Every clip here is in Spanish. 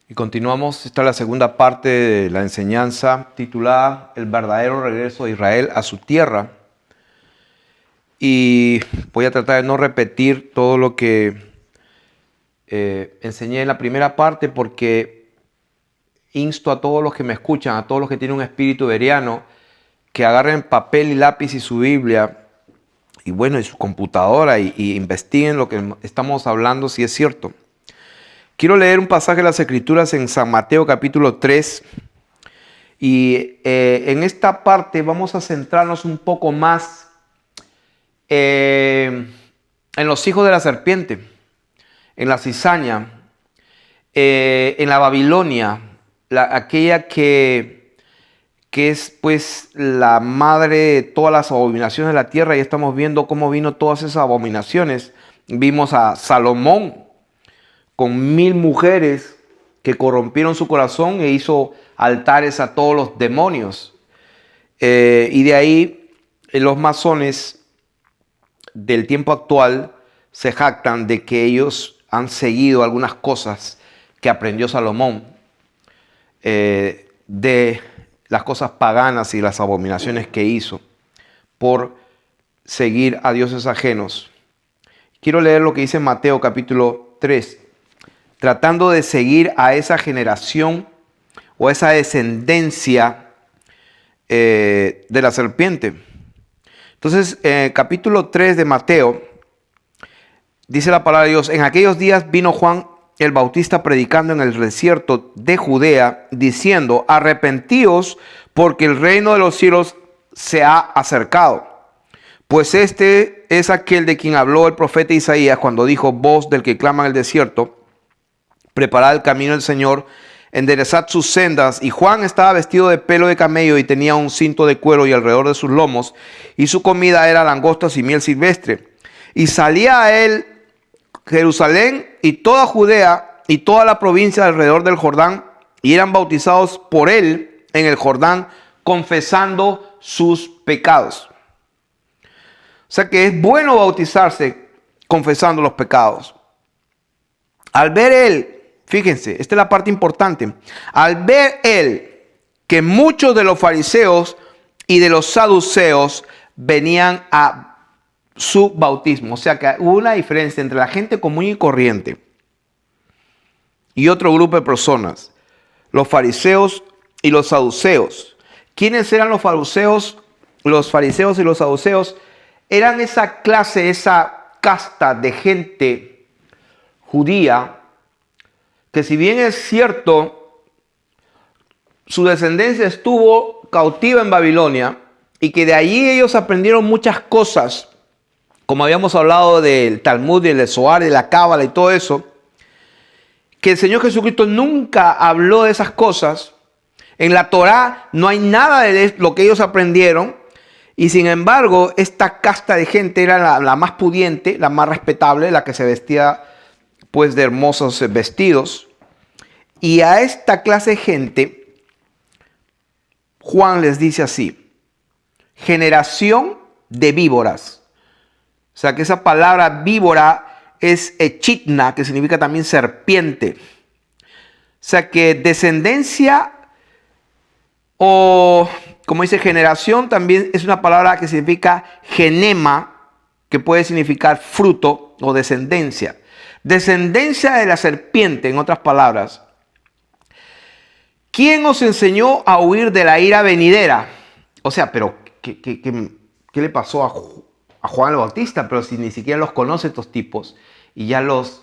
Y continuamos, esta es la segunda parte de la enseñanza titulada El verdadero regreso de Israel a su tierra. Y voy a tratar de no repetir todo lo que enseñé en la primera parte, porque insto a todos los que me escuchan, a todos los que tienen un espíritu bereano, que agarren papel y lápiz y su Biblia y bueno, y su computadora y investiguen lo que estamos hablando, si es cierto. Quiero leer un pasaje de las Escrituras en San Mateo capítulo 3 y en esta parte vamos a centrarnos un poco más en los hijos de la serpiente, en la cizaña, en la Babilonia, aquella que es pues la madre de todas las abominaciones de la tierra, y estamos viendo cómo vino todas esas abominaciones. Vimos a Salomón con 1000 mujeres que corrompieron su corazón e hizo altares a todos los demonios. Y de ahí los masones del tiempo actual se jactan de que ellos han seguido algunas cosas que aprendió Salomón, de las cosas paganas y las abominaciones que hizo por seguir a dioses ajenos. Quiero leer lo que dice Mateo capítulo 3. Tratando de seguir a esa generación o esa descendencia de la serpiente. Entonces, capítulo 3 de Mateo, dice la palabra de Dios: en aquellos días vino Juan el Bautista predicando en el desierto de Judea, diciendo: arrepentíos, porque el reino de los cielos se ha acercado. Pues este es aquel de quien habló el profeta Isaías cuando dijo: voz del que clama en el desierto, preparad el camino del Señor, enderezad sus sendas. Y Juan estaba vestido de pelo de camello y tenía un cinto de cuero y alrededor de sus lomos, y su comida era langostas y miel silvestre. Y salía a él Jerusalén y toda Judea y toda la provincia alrededor del Jordán, y eran bautizados por él en el Jordán, confesando sus pecados. O sea que es bueno bautizarse confesando los pecados. Al ver él, fíjense, esta es la parte importante. Al ver él que muchos de los fariseos y de los saduceos venían a su bautismo. O sea que hubo una diferencia entre la gente común y corriente y otro grupo de personas. Los fariseos y los saduceos. ¿Quiénes eran los fariseos? Los fariseos y los saduceos eran esa clase, esa casta de gente judía que, si bien es cierto, su descendencia estuvo cautiva en Babilonia y que de allí ellos aprendieron muchas cosas, como habíamos hablado del Talmud y del Zohar y de la Cábala y todo eso, que el Señor Jesucristo nunca habló de esas cosas. En la Torá no hay nada de lo que ellos aprendieron, y sin embargo esta casta de gente era la más pudiente, la más respetable, la que se vestía pues de hermosos vestidos. Y a esta clase de gente Juan les dice así: generación de víboras. O sea que esa palabra víbora es echidna, que significa también serpiente. O sea que descendencia, o como dice generación, también es una palabra que significa genema, que puede significar fruto o descendencia. Descendencia de la serpiente, en otras palabras. ¿Quién os enseñó a huir de la ira venidera? O sea, pero ¿qué le pasó a Juan el Bautista? Pero si ni siquiera los conoce estos tipos y ya los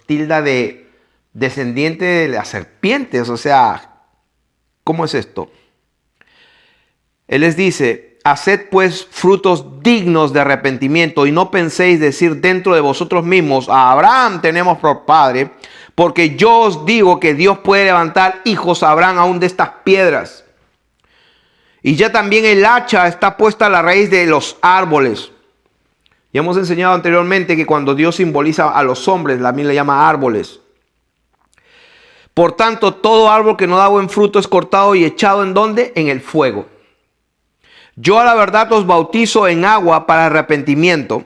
tilda de descendiente de las serpientes. O sea, ¿cómo es esto? Él les dice: haced pues frutos dignos de arrepentimiento, y no penséis decir dentro de vosotros mismos: a Abraham tenemos por padre, porque yo os digo que Dios puede levantar hijos a Abraham aún de estas piedras. Y ya también el hacha está puesta a la raíz de los árboles. Ya hemos enseñado anteriormente que cuando Dios simboliza a los hombres, también le llama árboles. Por tanto, todo árbol que no da buen fruto es cortado y echado ¿en dónde? En el fuego. Yo a la verdad os bautizo en agua para arrepentimiento,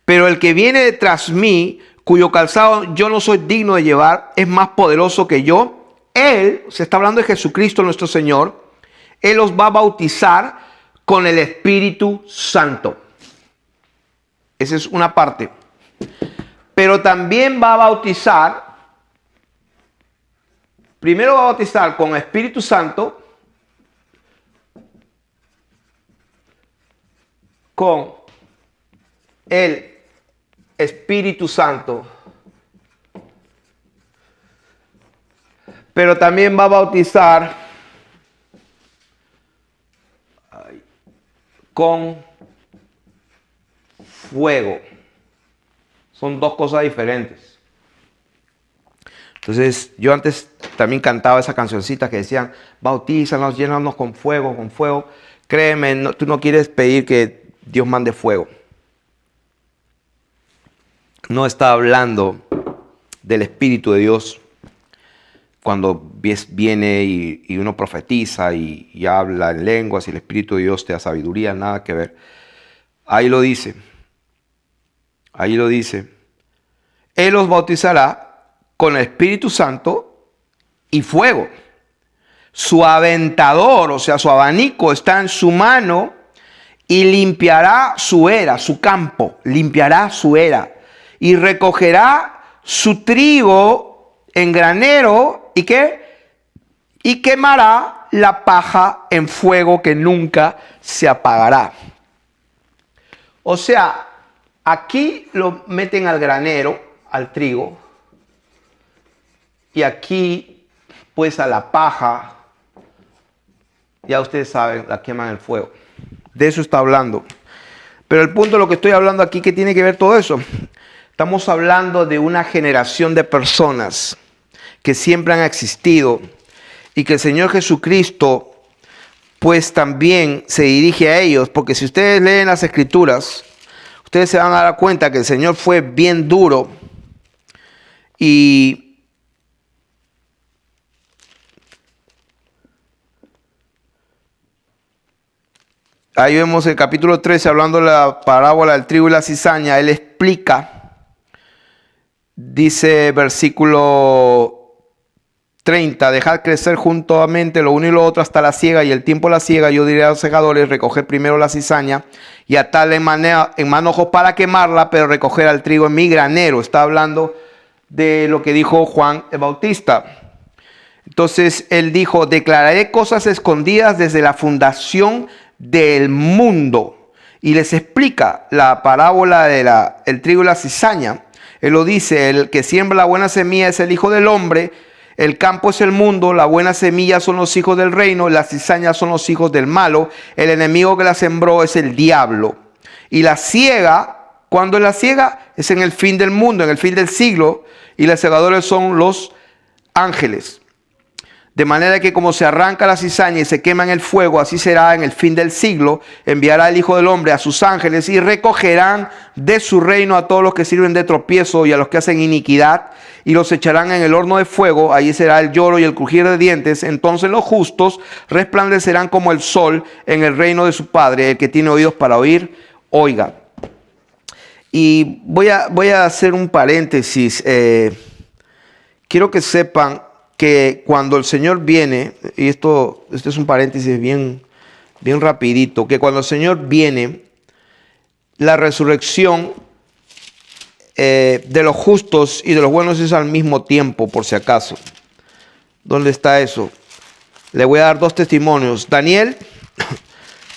pero el que viene tras mí, cuyo calzado yo no soy digno de llevar, es más poderoso que yo, Él, se está hablando de Jesucristo nuestro Señor, Él los va a bautizar con el Espíritu Santo. Esa es una parte. Pero también va a bautizar, primero va a bautizar con Espíritu Santo, con el Espíritu Santo. Pero también va a bautizar con fuego. Son dos cosas diferentes. Entonces, yo antes también cantaba esa cancioncita que decían, bautízanos, llénanos con fuego, con fuego. Créeme, tú no quieres pedir que Dios mande fuego. No está hablando del Espíritu de Dios cuando viene y uno profetiza y habla en lenguas y el Espíritu de Dios te da sabiduría, nada que ver. Ahí lo dice. Ahí lo dice. Él los bautizará con el Espíritu Santo y fuego. Su aventador, o sea, su abanico está en su mano y limpiará su era, su campo, limpiará su era y recogerá su trigo en granero y ¿qué? Y quemará la paja en fuego que nunca se apagará. O sea, aquí lo meten al granero, al trigo, y aquí pues a la paja, ya ustedes saben, la queman en el fuego. De eso está hablando. Pero el punto de lo que estoy hablando aquí, ¿qué tiene que ver todo eso? Estamos hablando de una generación de personas que siempre han existido y que el Señor Jesucristo pues también se dirige a ellos, porque si ustedes leen las Escrituras, ustedes se van a dar cuenta que el Señor fue bien duro y ahí vemos el capítulo 13 hablando de la parábola del trigo y la cizaña. Él explica, dice versículo 30, dejad crecer juntamente lo uno y lo otro hasta la siega, y el tiempo de la siega yo diré a los segadores, recoger primero la cizaña y atarla en manojos para quemarla, pero recoger al trigo en mi granero. Está hablando de lo que dijo Juan el Bautista. Entonces él dijo, declararé cosas escondidas desde la fundación del mundo. Y les explica la parábola del trigo y la cizaña. Él lo dice, el que siembra la buena semilla es el Hijo del Hombre, el campo es el mundo, la buena semilla son los hijos del reino, las cizañas son los hijos del malo, el enemigo que la sembró es el diablo. Y la siega, ¿cuándo es la siega? Es en el fin del mundo, en el fin del siglo, y los segadores son los ángeles. De manera que como se arranca la cizaña y se quema en el fuego, así será en el fin del siglo. Enviará el Hijo del Hombre a sus ángeles y recogerán de su reino a todos los que sirven de tropiezo y a los que hacen iniquidad, y los echarán en el horno de fuego. Allí será el lloro y el crujir de dientes. Entonces los justos resplandecerán como el sol en el reino de su Padre. El que tiene oídos para oír, oiga. Y voy a hacer un paréntesis. Quiero que sepan que cuando el Señor viene, y esto es un paréntesis bien rapidito, que cuando el Señor viene, la resurrección de los justos y de los buenos es al mismo tiempo, por si acaso. ¿Dónde está eso? Le voy a dar dos testimonios. Daniel,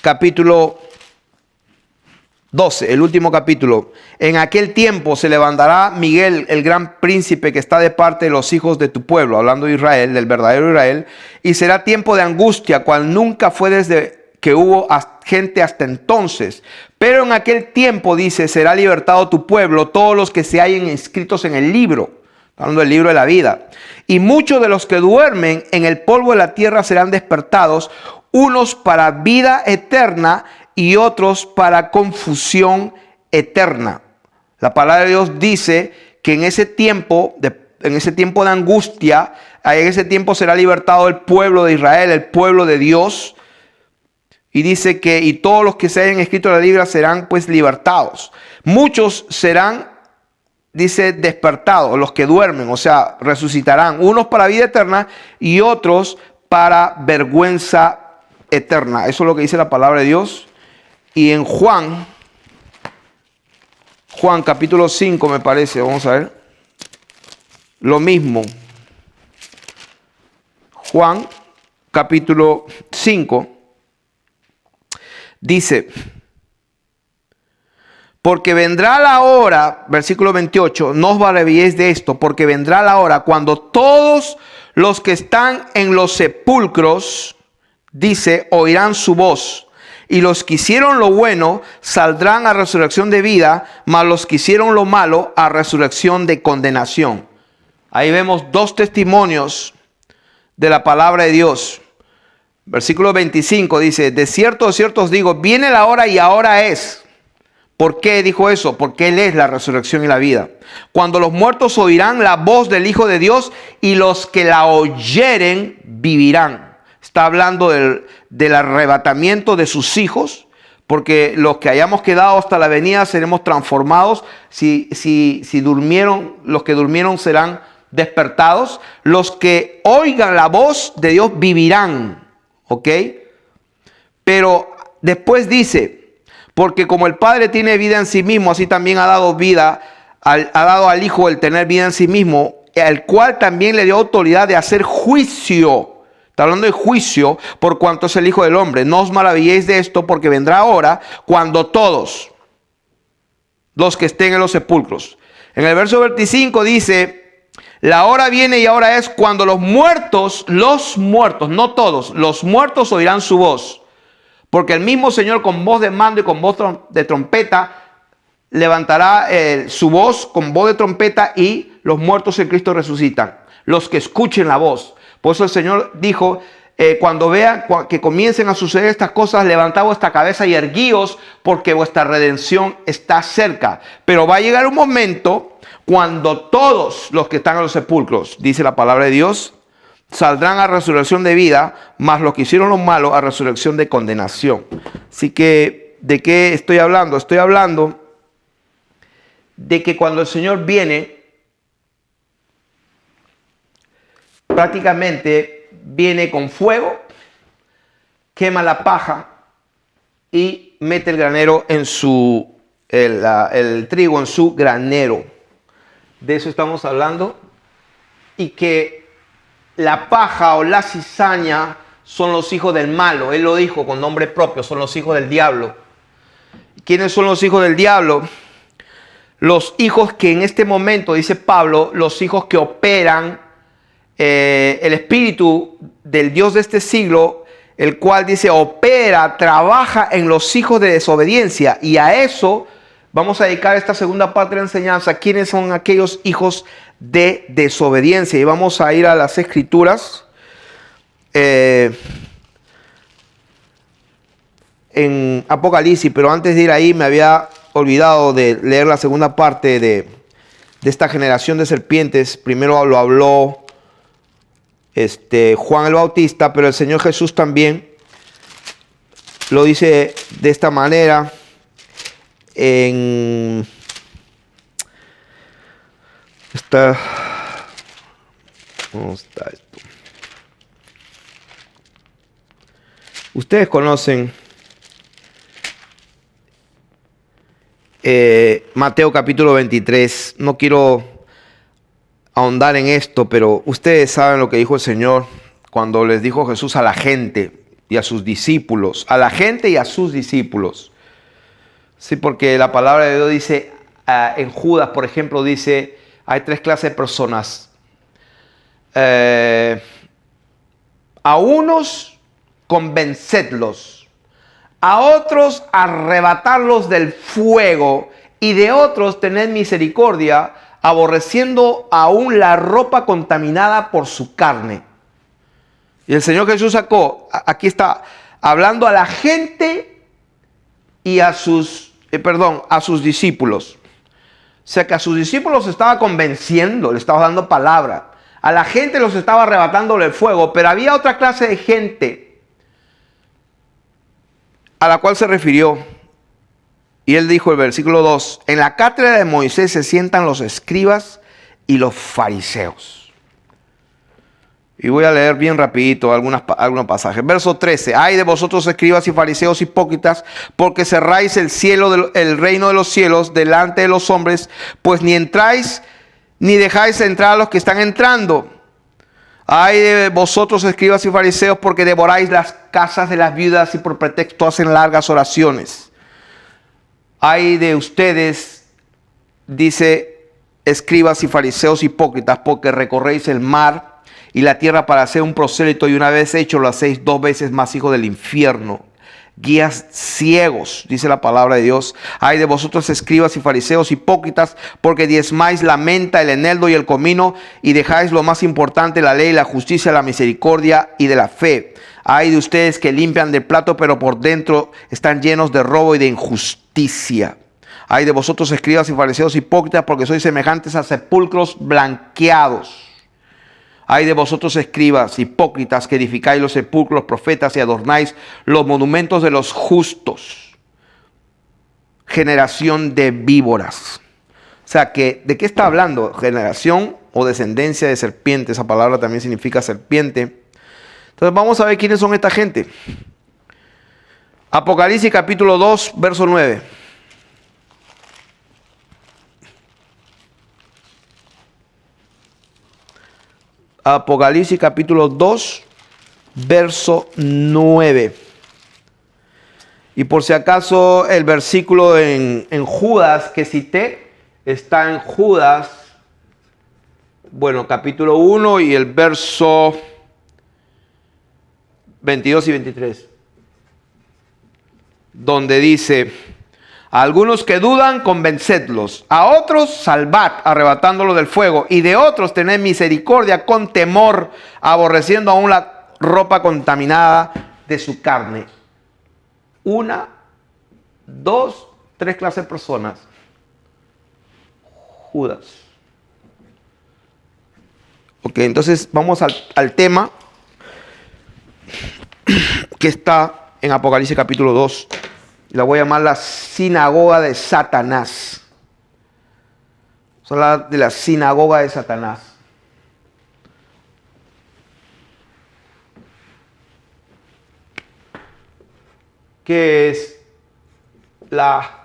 capítulo 12, el último capítulo. En aquel tiempo se levantará Miguel, el gran príncipe que está de parte de los hijos de tu pueblo, hablando de Israel, del verdadero Israel, y será tiempo de angustia, cual nunca fue desde que hubo gente hasta entonces. Pero en aquel tiempo, dice, será libertado tu pueblo, todos los que se hallen inscritos en el libro, hablando del libro de la vida. Y muchos de los que duermen en el polvo de la tierra serán despertados, unos para vida eterna y otros para confusión eterna. La palabra de Dios dice que en ese tiempo de angustia, en ese tiempo será libertado el pueblo de Israel, el pueblo de Dios. Y dice que y todos los que se hayan escrito en la Biblia serán pues libertados. Muchos serán dice despertados, los que duermen, o sea, resucitarán, unos para vida eterna y otros para vergüenza eterna. Eso es lo que dice la palabra de Dios. Y en Juan capítulo 5 me parece, vamos a ver, lo mismo. Juan capítulo 5 dice: porque vendrá la hora, versículo 28, no os maravilléis de esto, porque vendrá la hora cuando todos los que están en los sepulcros, dice, oirán su voz. Y los que hicieron lo bueno saldrán a resurrección de vida, mas los que hicieron lo malo a resurrección de condenación. Ahí vemos dos testimonios de la palabra de Dios. Versículo 25 dice: de cierto os digo, viene la hora y ahora es. ¿Por qué dijo eso? Porque Él es la resurrección y la vida. Cuando los muertos oirán la voz del Hijo de Dios y los que la oyeren vivirán. Está hablando del arrebatamiento de sus hijos, porque los que hayamos quedado hasta la venida seremos transformados. Si durmieron, los que durmieron serán despertados. Los que oigan la voz de Dios vivirán. ¿Ok? Pero después dice: porque como el Padre tiene vida en sí mismo, así también ha dado al Hijo el tener vida en sí mismo, al cual también le dio autoridad de hacer juicio. Está hablando de juicio por cuanto es el Hijo del Hombre. No os maravilléis de esto, porque vendrá hora cuando todos los que estén en los sepulcros. En el verso 25 dice: la hora viene y ahora es cuando los muertos, no todos, los muertos oirán su voz. Porque el mismo Señor con voz de mando y con voz de trompeta levantará su voz con voz de trompeta y los muertos en Cristo resucitan. Los que escuchen la voz. Por eso el Señor dijo, cuando vean que comiencen a suceder estas cosas, levantad vuestra cabeza y erguíos, porque vuestra redención está cerca. Pero va a llegar un momento cuando todos los que están en los sepulcros, dice la palabra de Dios, saldrán a resurrección de vida, mas los que hicieron lo malo a resurrección de condenación. Así que, ¿de qué estoy hablando? Estoy hablando de que cuando el Señor viene, prácticamente viene con fuego, quema la paja y mete el granero en el trigo en su granero. De eso estamos hablando. Y que la paja o la cizaña son los hijos del malo. Él lo dijo con nombre propio, son los hijos del diablo. ¿Quiénes son los hijos del diablo? Los hijos que en este momento, dice Pablo, los hijos que operan el espíritu del Dios de este siglo, el cual dice opera, trabaja en los hijos de desobediencia. Y a eso vamos a dedicar esta segunda parte de la enseñanza. ¿Quiénes son aquellos hijos de desobediencia? Y vamos a ir a las Escrituras. En Apocalipsis, pero antes de ir ahí me había olvidado de leer la segunda parte de esta generación de serpientes. Primero lo habló Juan el Bautista, pero el Señor Jesús también lo dice de esta manera ¿dónde está esto? Ustedes conocen Mateo capítulo 23. No quiero ahondar en esto, pero ustedes saben lo que dijo el Señor cuando les dijo Jesús a la gente y a sus discípulos. A la gente y a sus discípulos. Sí, porque la palabra de Dios dice, en Judas, por ejemplo, dice, hay tres clases de personas. A unos convencedlos, a otros arrebatarlos del fuego, y de otros tened misericordia, aborreciendo aún la ropa contaminada por su carne. Y el Señor Jesús sacó, aquí está, hablando a la gente y a sus discípulos. O sea que a sus discípulos estaba convenciendo, le estaba dando palabra. A la gente los estaba arrebatando del fuego, pero había otra clase de gente a la cual se refirió. Y él dijo, el versículo 2, en la cátedra de Moisés se sientan los escribas y los fariseos. Y voy a leer bien rapidito algunos pasajes. Verso 13. Ay de vosotros, escribas y fariseos hipócritas, porque cerráis el reino de los cielos delante de los hombres, pues ni entráis ni dejáis entrar a los que están entrando. Ay de vosotros, escribas y fariseos, porque devoráis las casas de las viudas y por pretexto hacen largas oraciones. Ay de ustedes, dice, escribas y fariseos hipócritas, porque recorréis el mar y la tierra para hacer un prosélito, y una vez hecho lo hacéis 2 veces más hijo del infierno. Guías ciegos, dice la palabra de Dios. Ay de vosotros, escribas y fariseos hipócritas, porque diezmáis la menta, el eneldo y el comino, y dejáis lo más importante, la ley, la justicia, la misericordia y de la fe. Ay de ustedes que limpian del plato, pero por dentro están llenos de robo y de injusticia. Ay de vosotros, escribas y fariseos hipócritas, porque sois semejantes a sepulcros blanqueados. Ay de vosotros, escribas hipócritas, que edificáis los sepulcros, los profetas, y adornáis los monumentos de los justos. Generación de víboras. O sea, ¿de qué está hablando? Generación o descendencia de serpiente. Esa palabra también significa serpiente. Entonces vamos a ver quiénes son esta gente. Apocalipsis capítulo 2, verso 9. Apocalipsis capítulo 2, verso 9. Y por si acaso el versículo en Judas que cité está en Judas, bueno, capítulo 1 y el verso 22 y 23. Donde dice: a algunos que dudan, convencedlos; a otros salvad, arrebatándolos del fuego; y de otros tened misericordia con temor, aborreciendo aún la ropa contaminada de su carne. 1, 2, 3 clases de personas. Judas. Ok, entonces vamos al tema que está en Apocalipsis capítulo 2. La voy a llamar la sinagoga de Satanás. Vamos a hablar de la sinagoga de Satanás. ¿Qué es la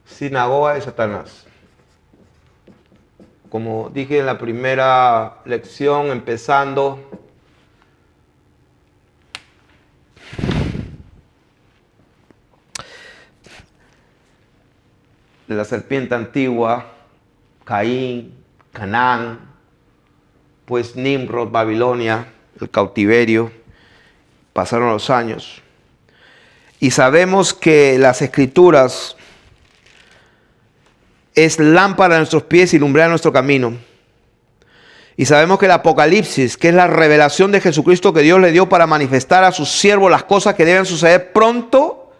sinagoga de Satanás? Como dije en la primera lección, empezando, de la serpiente antigua, Caín, Canaán, pues Nimrod, Babilonia, el cautiverio, pasaron los años. Y sabemos que las Escrituras es lámpara a nuestros pies y lumbrera nuestro camino. Y sabemos que el Apocalipsis, que es la revelación de Jesucristo que Dios le dio para manifestar a sus siervos las cosas que deben suceder pronto,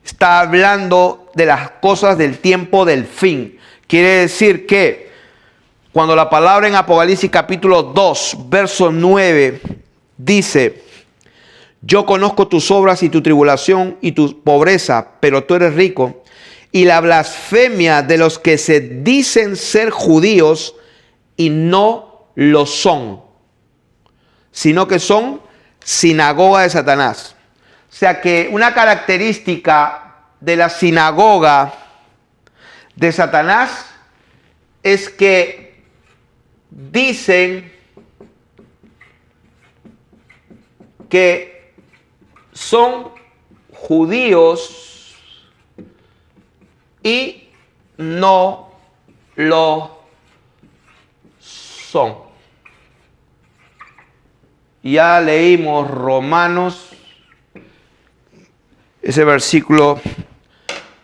está hablando de las cosas del tiempo del fin. Quiere decir que cuando la palabra en Apocalipsis capítulo 2, verso 9, dice: yo conozco tus obras y tu tribulación y tu pobreza, pero tú eres rico, y la blasfemia de los que se dicen ser judíos y no lo son, sino que son sinagoga de Satanás. O sea que una característica de la sinagoga de Satanás es que dicen que son judíos y no lo son. Ya leímos Romanos, ese versículo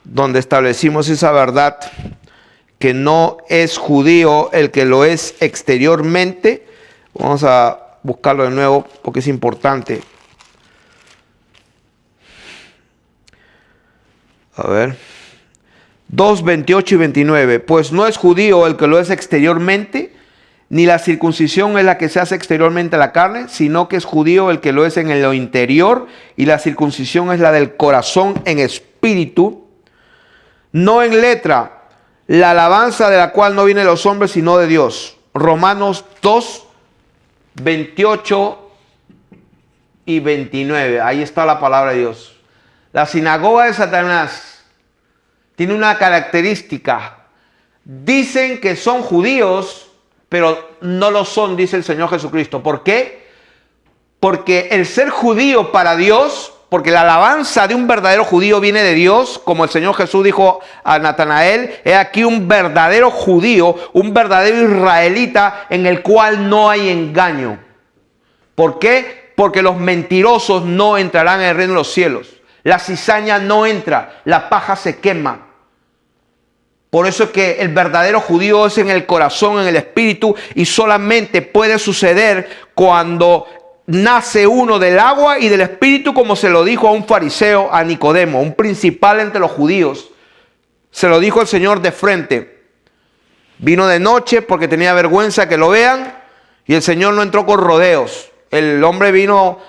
donde establecimos esa verdad, que no es judío el que lo es exteriormente. Vamos a buscarlo de nuevo porque es importante. A ver. 2, 28 y 29. Pues no es judío el que lo es exteriormente, ni la circuncisión es la que se hace exteriormente a la carne, sino que es judío el que lo es en lo interior, y la circuncisión es la del corazón en espíritu, no en letra, la alabanza de la cual no viene de los hombres, sino de Dios. Romanos 2, 28 y 29. Ahí está la palabra de Dios. La sinagoga de Satanás tiene una característica. Dicen que son judíos, pero no lo son, dice el Señor Jesucristo. ¿Por qué? Porque el ser judío para Dios, porque la alabanza de un verdadero judío viene de Dios, como el Señor Jesús dijo a Natanael, he aquí un verdadero judío, un verdadero israelita en el cual no hay engaño. ¿Por qué? Porque los mentirosos no entrarán en el reino de los cielos. La cizaña no entra, la paja se quema. Por eso es que el verdadero judío es en el corazón, en el espíritu, y solamente puede suceder cuando nace uno del agua y del espíritu, como se lo dijo a un fariseo, a Nicodemo, un principal entre los judíos. Se lo dijo el Señor de frente. Vino de noche porque tenía vergüenza que lo vean, y el Señor no entró con rodeos. El hombre vino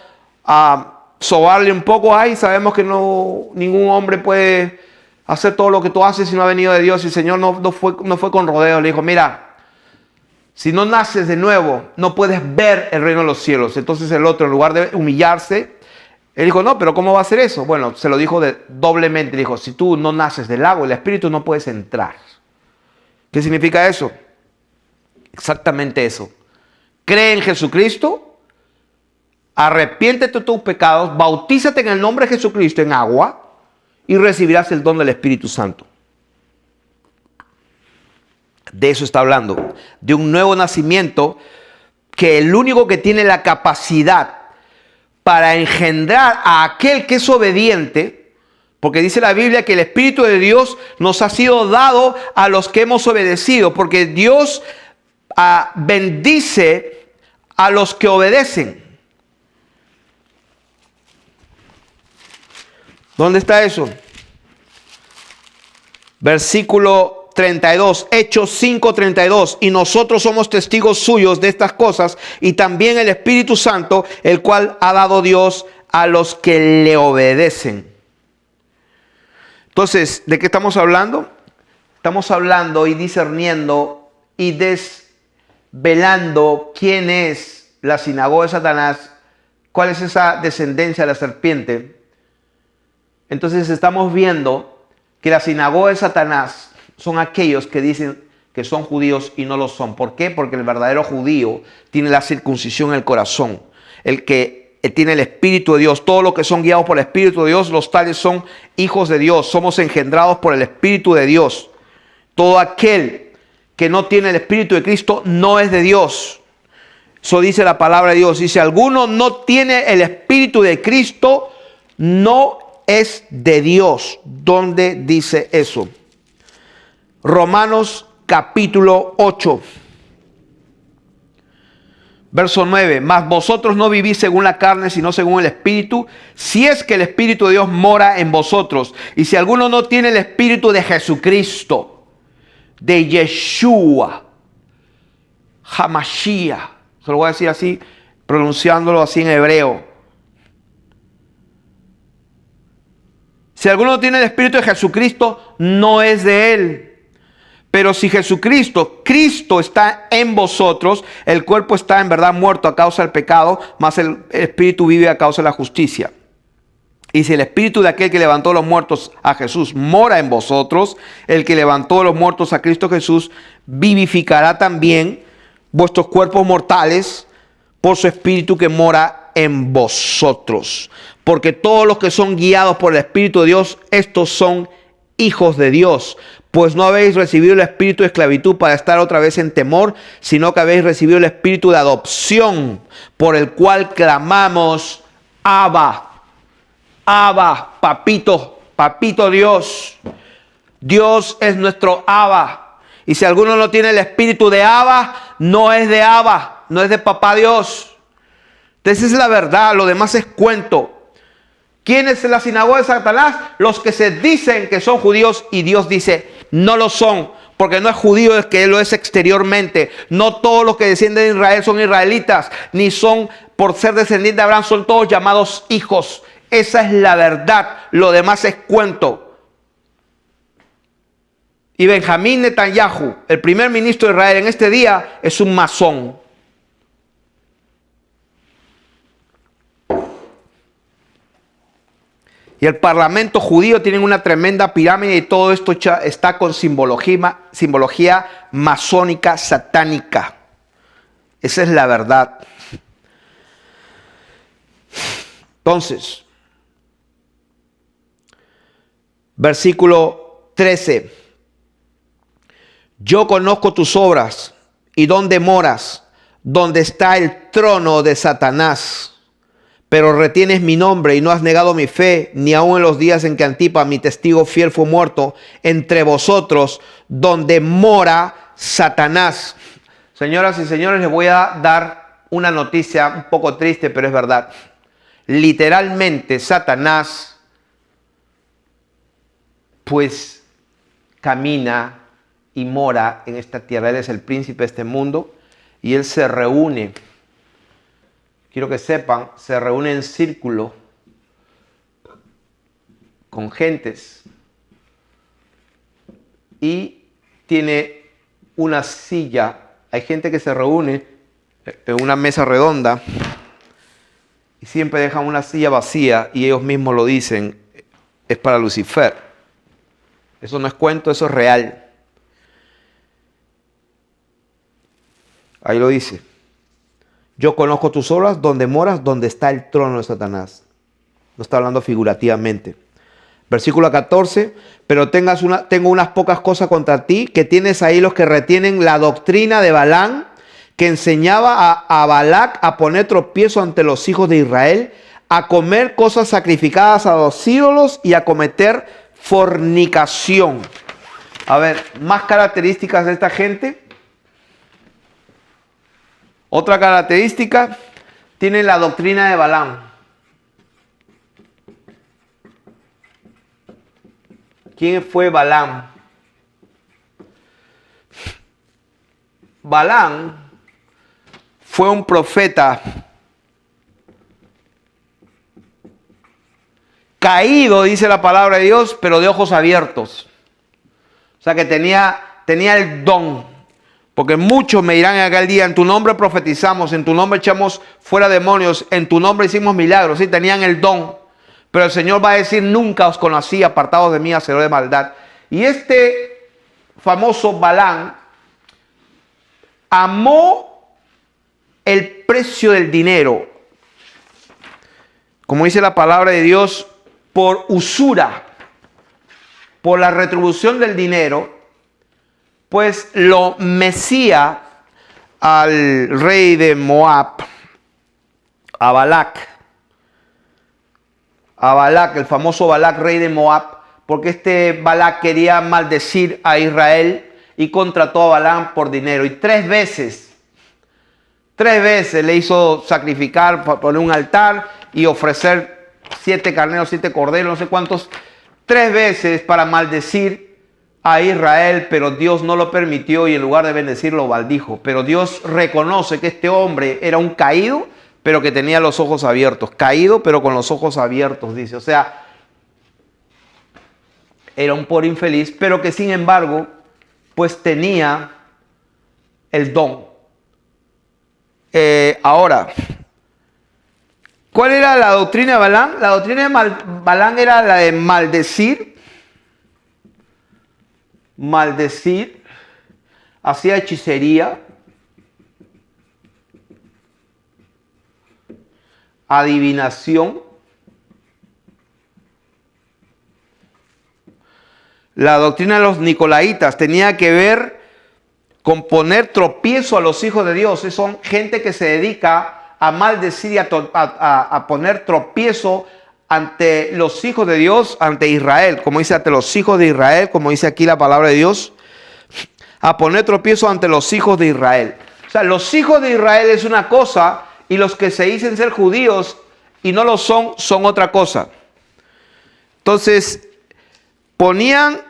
a sobarle un poco. Ay, sabemos que ningún hombre puede hacer todo lo que tú haces si no ha venido de Dios. Y el Señor no fue con rodeos. Le dijo, mira, si no naces de nuevo, no puedes ver el reino de los cielos. Entonces el otro, en lugar de humillarse, él dijo, no, pero ¿cómo va a hacer eso? Bueno, se lo dijo doblemente. Dijo, si tú no naces del agua y del espíritu, no puedes entrar. ¿Qué significa eso? Exactamente eso. Cree en Jesucristo, arrepiéntete de tus pecados, bautízate en el nombre de Jesucristo en agua y recibirás el don del Espíritu Santo. De eso está hablando, de un nuevo nacimiento, que el único que tiene la capacidad para engendrar a aquel que es obediente, porque dice la Biblia que el Espíritu de Dios nos ha sido dado a los que hemos obedecido, porque Dios bendice a los que obedecen. ¿Dónde está eso? Versículo 32, Hechos 5:32. Y nosotros somos testigos suyos de estas cosas, y también el Espíritu Santo, el cual ha dado Dios a los que le obedecen. Entonces, ¿de qué estamos hablando? Estamos hablando y discerniendo y desvelando quién es la sinagoga de Satanás, cuál es esa descendencia de la serpiente. Entonces estamos viendo que la sinagoga de Satanás son aquellos que dicen que son judíos y no lo son. ¿Por qué? Porque el verdadero judío tiene la circuncisión en el corazón. El que tiene el Espíritu de Dios. Todos los que son guiados por el Espíritu de Dios, los tales son hijos de Dios. Somos engendrados por el Espíritu de Dios. Todo aquel que no tiene el Espíritu de Cristo no es de Dios. Eso dice la palabra de Dios. Y si alguno no tiene el Espíritu de Cristo, no es de Dios. ¿Dónde dice eso? Romanos capítulo 8, verso 9. Mas vosotros no vivís según la carne, sino según el Espíritu, si es que el Espíritu de Dios mora en vosotros. Y si alguno no tiene el Espíritu de Jesucristo, de Yeshua, Hamashiach, se lo voy a decir así, pronunciándolo así en hebreo. Si alguno no tiene el Espíritu de Jesucristo, no es de él. Pero si Jesucristo, Cristo está en vosotros, el cuerpo está en verdad muerto a causa del pecado, mas el Espíritu vive a causa de la justicia. Y si el Espíritu de aquel que levantó los muertos a Jesús mora en vosotros, el que levantó los muertos a Cristo Jesús vivificará también vuestros cuerpos mortales por su Espíritu que mora en vosotros. Porque todos los que son guiados por el Espíritu de Dios, estos son hijos de Dios. Pues no habéis recibido el espíritu de esclavitud para estar otra vez en temor, sino que habéis recibido el espíritu de adopción, por el cual clamamos, Abba, Abba, papito, papito Dios. Dios es nuestro Abba. Y si alguno no tiene el espíritu de Abba, no es de Abba, no es de papá Dios. Entonces esa es la verdad, lo demás es cuento. ¿Quién es la sinagoga de Satanás? Los que se dicen que son judíos y Dios dice, no lo son, porque no es judío el que lo es exteriormente. No todos los que descienden de Israel son israelitas, ni son por ser descendientes de Abraham, son todos llamados hijos. Esa es la verdad, lo demás es cuento. Y Benjamín Netanyahu, el primer ministro de Israel en este día, es un masón. Y el parlamento judío tiene una tremenda pirámide y todo esto está con simbología masónica satánica. Esa es la verdad. Entonces, versículo 13. Yo conozco tus obras y dónde moras, donde está el trono de Satanás. Pero retienes mi nombre y no has negado mi fe, ni aun en los días en que Antipas, mi testigo fiel, fue muerto entre vosotros, donde mora Satanás. Señoras y señores, les voy a dar una noticia un poco triste, pero es verdad. Literalmente, Satanás, pues, camina y mora en esta tierra. Él es el príncipe de este mundo y él se reúne. Quiero que sepan, se reúne en círculo con gentes y tiene una silla. Hay gente que se reúne en una mesa redonda y siempre dejan una silla vacía y ellos mismos lo dicen, es para Lucifer. Eso no es cuento, eso es real. Ahí lo dice. Yo conozco tus obras, donde moras, donde está el trono de Satanás. No está hablando figurativamente. Versículo 14. Pero tengo unas pocas cosas contra ti, que tienes ahí los que retienen la doctrina de Balaam, que enseñaba a Balac a poner tropiezo ante los hijos de Israel, a comer cosas sacrificadas a los ídolos y a cometer fornicación. A ver, más características de esta gente. Otra característica, tiene la doctrina de Balaam. ¿Quién fue Balaam? Balaam fue un profeta caído, dice la palabra de Dios, pero de ojos abiertos. O sea que tenía el don. Porque muchos me dirán en aquel día, en tu nombre profetizamos, en tu nombre echamos fuera demonios, en tu nombre hicimos milagros. Sí, tenían el don. Pero el Señor va a decir, nunca os conocí, apartados de mí, hacedores de maldad. Y este famoso Balaam amó el precio del dinero. Como dice la palabra de Dios, por usura, por la retribución del dinero, pues lo mecía al rey de Moab, a Balac, el famoso Balac, rey de Moab, porque este Balac quería maldecir a Israel y contrató a Balaam por dinero. Y tres veces le hizo sacrificar, poner un altar y ofrecer 7 carneros, 7 corderos, no sé cuántos, 3 veces para maldecir a Israel, pero Dios no lo permitió y en lugar de bendecirlo maldijo. Pero Dios reconoce que este hombre era un caído, pero que tenía los ojos abiertos. Caído, pero con los ojos abiertos, dice. O sea, era un pobre infeliz, pero que sin embargo, pues tenía el don. Ahora, ¿cuál era la doctrina de Balaam? La doctrina de Balaam era la de maldecir, hacía hechicería, adivinación. La doctrina de los nicolaitas tenía que ver con poner tropiezo a los hijos de Dios. Son gente que se dedica a maldecir y a poner tropiezo ante los hijos de Dios, ante Israel, como dice, ante los hijos de Israel, como dice aquí la palabra de Dios, a poner tropiezo ante los hijos de Israel. O sea, los hijos de Israel es una cosa y los que se dicen ser judíos y no lo son otra cosa. Entonces, ponían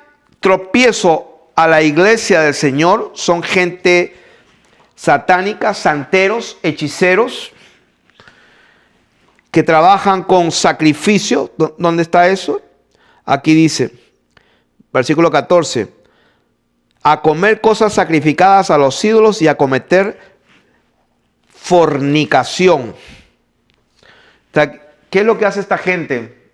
tropiezo a la iglesia del Señor son gente satánica, santeros, hechiceros, que trabajan con sacrificio. ¿Dónde está eso? Aquí dice, versículo 14, a comer cosas sacrificadas a los ídolos y a cometer fornicación. ¿Qué es lo que hace esta gente?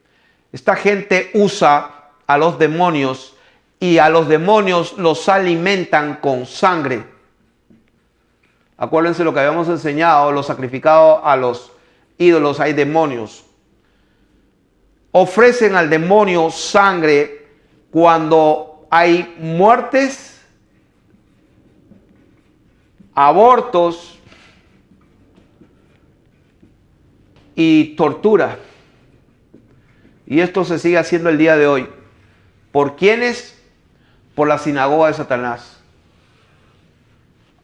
Esta gente usa a los demonios y a los demonios los alimentan con sangre. Acuérdense lo que habíamos enseñado, los sacrificados a los ídolos, hay demonios. Ofrecen al demonio sangre cuando hay muertes, abortos y tortura. Y esto se sigue haciendo el día de hoy. ¿Por quiénes? Por la sinagoga de Satanás.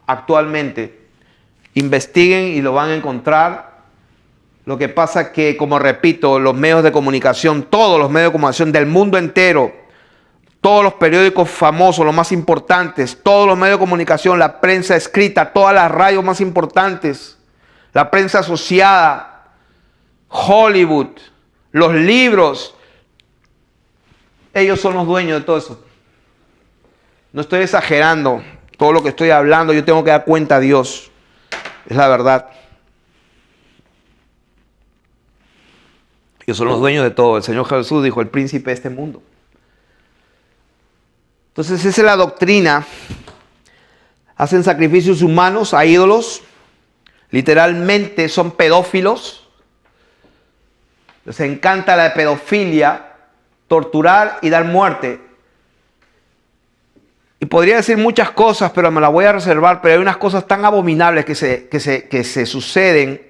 Actualmente. Investiguen y lo van a encontrar. Lo que pasa es que, como repito, los medios de comunicación, todos los medios de comunicación del mundo entero, todos los periódicos famosos, los más importantes, todos los medios de comunicación, la prensa escrita, todas las radios más importantes, la prensa asociada, Hollywood, los libros, ellos son los dueños de todo eso. No estoy exagerando todo lo que estoy hablando, yo tengo que dar cuenta a Dios. Es la verdad. Ellos son los dueños de todo. El Señor Jesús dijo, el príncipe de este mundo. Entonces esa es la doctrina. Hacen sacrificios humanos a ídolos. Literalmente son pedófilos. Les encanta la pedofilia, torturar y dar muerte. Y podría decir muchas cosas, pero me las voy a reservar. Pero hay unas cosas tan abominables que se suceden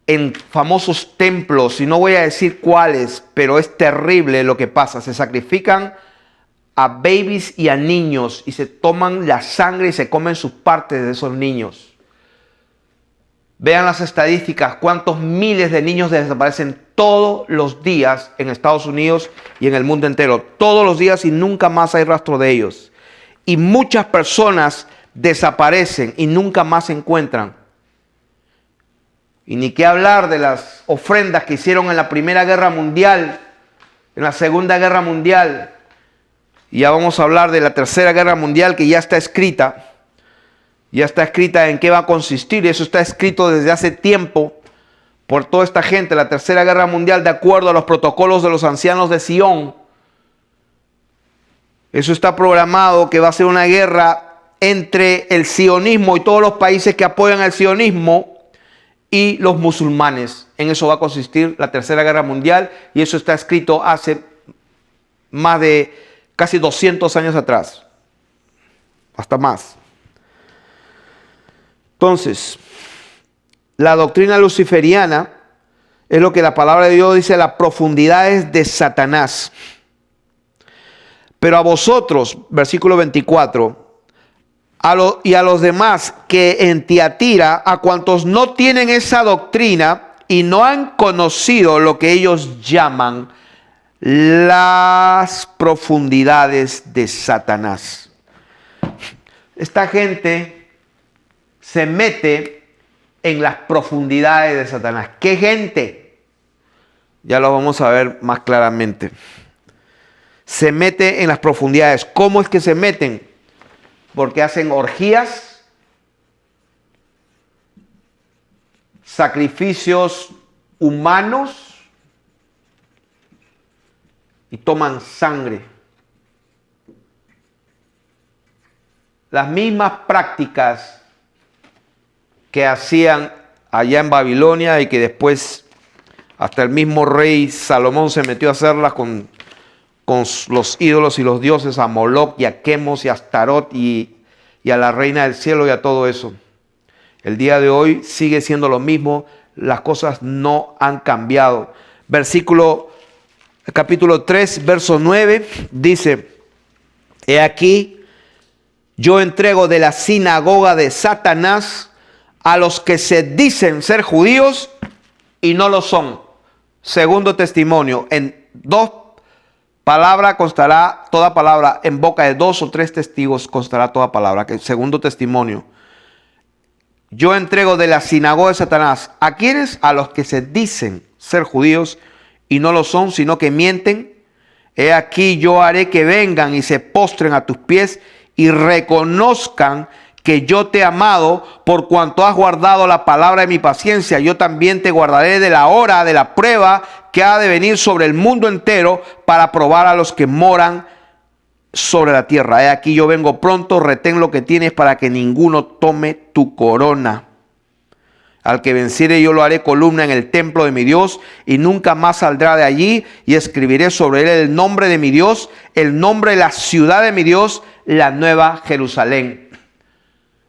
en famosos templos. Y no voy a decir cuáles, pero es terrible lo que pasa. Se sacrifican a babies y a niños y se toman la sangre y se comen sus partes de esos niños. Vean las estadísticas, cuántos miles de niños desaparecen todos los días en Estados Unidos y en el mundo entero. Todos los días y nunca más hay rastro de ellos. Y muchas personas desaparecen y nunca más se encuentran. Y ni qué hablar de las ofrendas que hicieron en la Primera Guerra Mundial, en la Segunda Guerra Mundial. Y ya vamos a hablar de la Tercera Guerra Mundial, que ya está escrita. Ya está escrita en qué va a consistir. Eso está escrito desde hace tiempo por toda esta gente. La Tercera Guerra Mundial, de acuerdo a los protocolos de los ancianos de Sion. Eso está programado, que va a ser una guerra entre el sionismo y todos los países que apoyan al sionismo y los musulmanes. En eso va a consistir la Tercera Guerra Mundial, y eso está escrito hace más de casi 200 años atrás. Hasta más. Entonces, la doctrina luciferiana es lo que la palabra de Dios dice, las profundidades de Satanás. Pero a vosotros, versículo 24, y a los demás que en Tiatira, a cuantos no tienen esa doctrina y no han conocido lo que ellos llaman las profundidades de Satanás. Esta gente se mete en las profundidades de Satanás. ¿Qué gente? Ya lo vamos a ver más claramente. Se mete en las profundidades. ¿Cómo es que se meten? Porque hacen orgías, sacrificios humanos y toman sangre. Las mismas prácticas que hacían allá en Babilonia y que después hasta el mismo rey Salomón se metió a hacerlas con los ídolos y los dioses, a Moloch y a Quemos y a Astarot y a la reina del cielo y a todo eso. El día de hoy sigue siendo lo mismo, las cosas no han cambiado. Capítulo 3, verso 9, dice, he aquí, yo entrego de la sinagoga de Satanás a los que se dicen ser judíos y no lo son. Segundo testimonio, en 2 Palabra constará toda palabra, en boca de 2 o 3 testigos constará toda palabra. Que segundo testimonio. Yo entrego de la sinagoga de Satanás. ¿A quiénes? A los que se dicen ser judíos y no lo son, sino que mienten. He aquí yo haré que vengan y se postren a tus pies y reconozcan que yo te he amado por cuanto has guardado la palabra de mi paciencia. Yo también te guardaré de la hora de la prueba que ha de venir sobre el mundo entero para probar a los que moran sobre la tierra. He aquí yo vengo pronto, retén lo que tienes para que ninguno tome tu corona. Al que venciere yo lo haré columna en el templo de mi Dios y nunca más saldrá de allí, y escribiré sobre él el nombre de mi Dios, el nombre de la ciudad de mi Dios, la nueva Jerusalén.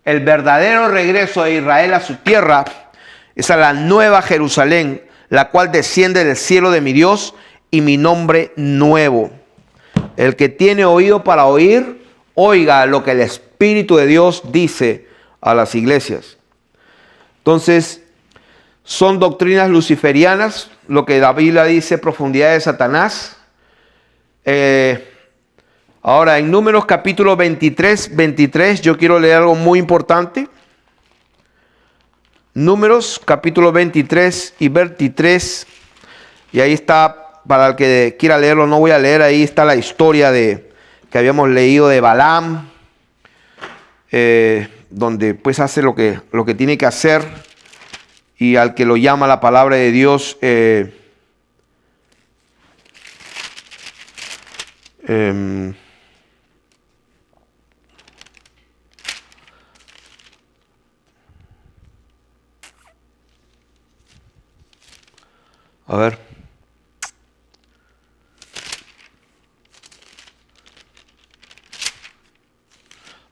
El verdadero regreso de Israel a su tierra es a la nueva Jerusalén, la cual desciende del cielo de mi Dios, y mi nombre nuevo. El que tiene oído para oír, oiga lo que el Espíritu de Dios dice a las iglesias. Entonces, son doctrinas luciferianas, lo que la Biblia dice, profundidad de Satanás. Ahora, en Números capítulo 23, yo quiero leer algo muy importante. Números capítulo 23 y 23. Y ahí está, para el que quiera leerlo, no voy a leer, ahí está la historia que habíamos leído de Balaam. Donde pues hace lo que tiene que hacer. Y al que lo llama la palabra de Dios, a ver.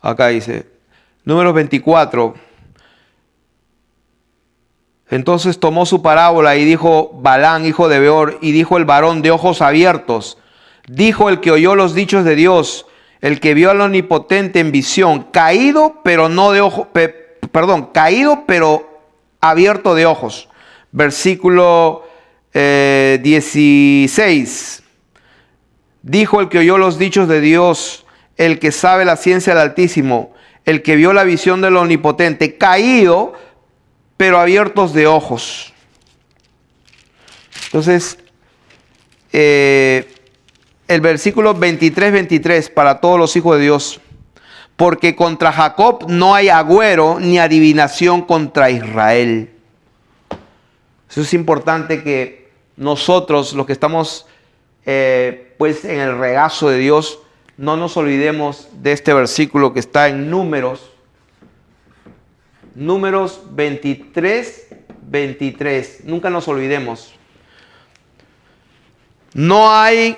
Acá dice, Números 24. Entonces tomó su parábola y dijo Balaam, hijo de Beor, y dijo el varón de ojos abiertos. Dijo el que oyó los dichos de Dios, el que vio al Omnipotente en visión, caído pero no de ojos, caído pero abierto de ojos. Versículo 16. Dijo el que oyó los dichos de Dios, el que sabe la ciencia del Altísimo, el que vio la visión del Omnipotente, caído pero abiertos de ojos. Entonces, el versículo 23 para todos los hijos de Dios. Porque contra Jacob no hay agüero ni adivinación contra Israel. Eso es importante que nosotros, los que estamos pues en el regazo de Dios, no nos olvidemos de este versículo que está en Números 23. Nunca nos olvidemos. No hay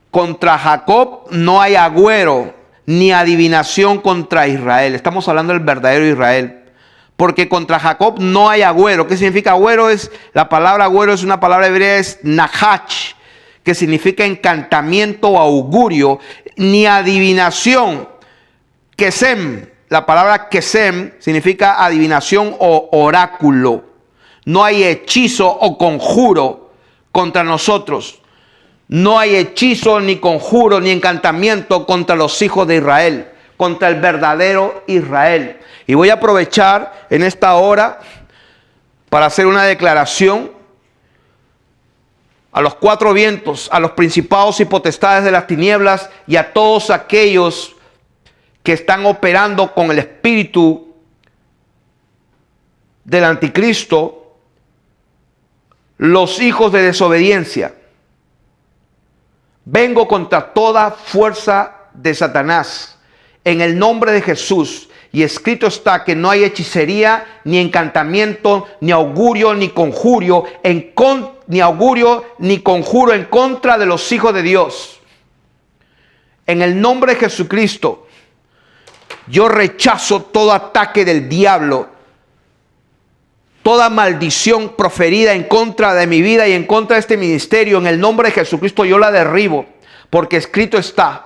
contra Jacob, no hay agüero ni adivinación contra Israel. Estamos hablando del verdadero Israel. Porque contra Jacob no hay agüero. ¿Qué significa agüero? La palabra agüero es una palabra hebrea, es nahach, que significa encantamiento o augurio, ni adivinación. Kesem. La palabra Kesem significa adivinación o oráculo. No hay hechizo o conjuro contra nosotros. No hay hechizo, ni conjuro, ni encantamiento contra los hijos de Israel, contra el verdadero Israel. Y voy a aprovechar en esta hora para hacer una declaración a los cuatro vientos, a los principados y potestades de las tinieblas y a todos aquellos que están operando con el espíritu del anticristo, los hijos de desobediencia. Vengo contra toda fuerza de Satanás en el nombre de Jesús. Y escrito está que no hay hechicería, ni encantamiento, ni augurio, ni conjuro, ni augurio, ni conjuro en contra de los hijos de Dios. En el nombre de Jesucristo, yo rechazo todo ataque del diablo, toda maldición proferida en contra de mi vida y en contra de este ministerio. En el nombre de Jesucristo yo la derribo, porque escrito está: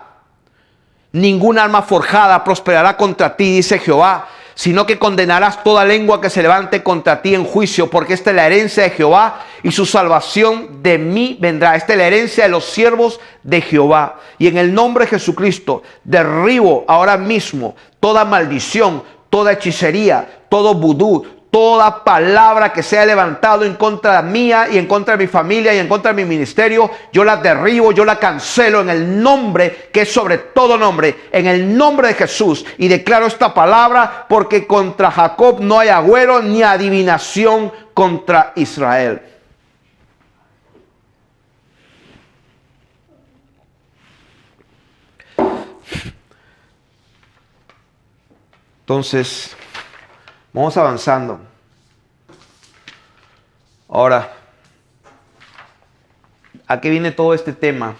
ningún arma forjada prosperará contra ti, dice Jehová. sino que condenarás toda lengua que se levante contra ti en juicio, porque esta es la herencia de Jehová y su salvación de mí vendrá. Esta es la herencia de los siervos de Jehová. Y en el nombre de Jesucristo derribo ahora mismo toda maldición, toda hechicería, todo vudú, toda palabra que sea levantado en contra mía y en contra de mi familia y en contra de mi ministerio. Yo la derribo, yo la cancelo en el nombre que es sobre todo nombre, en el nombre de Jesús. Y declaro esta palabra, porque contra Jacob no hay agüero ni adivinación contra Israel. Entonces, vamos avanzando. Ahora, ¿a qué viene todo este tema?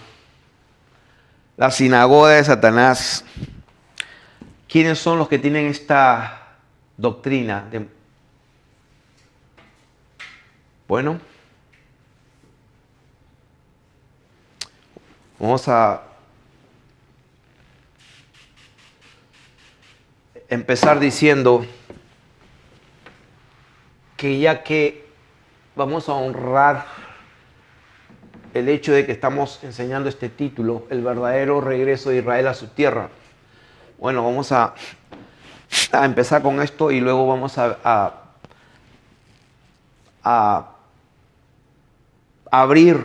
La sinagoga de Satanás. ¿Quiénes son los que tienen esta doctrina? Bueno, vamos a empezar diciendo que ya que vamos a honrar el hecho de que estamos enseñando este título, el verdadero regreso de Israel a su tierra. Bueno, vamos a empezar con esto y luego vamos a abrir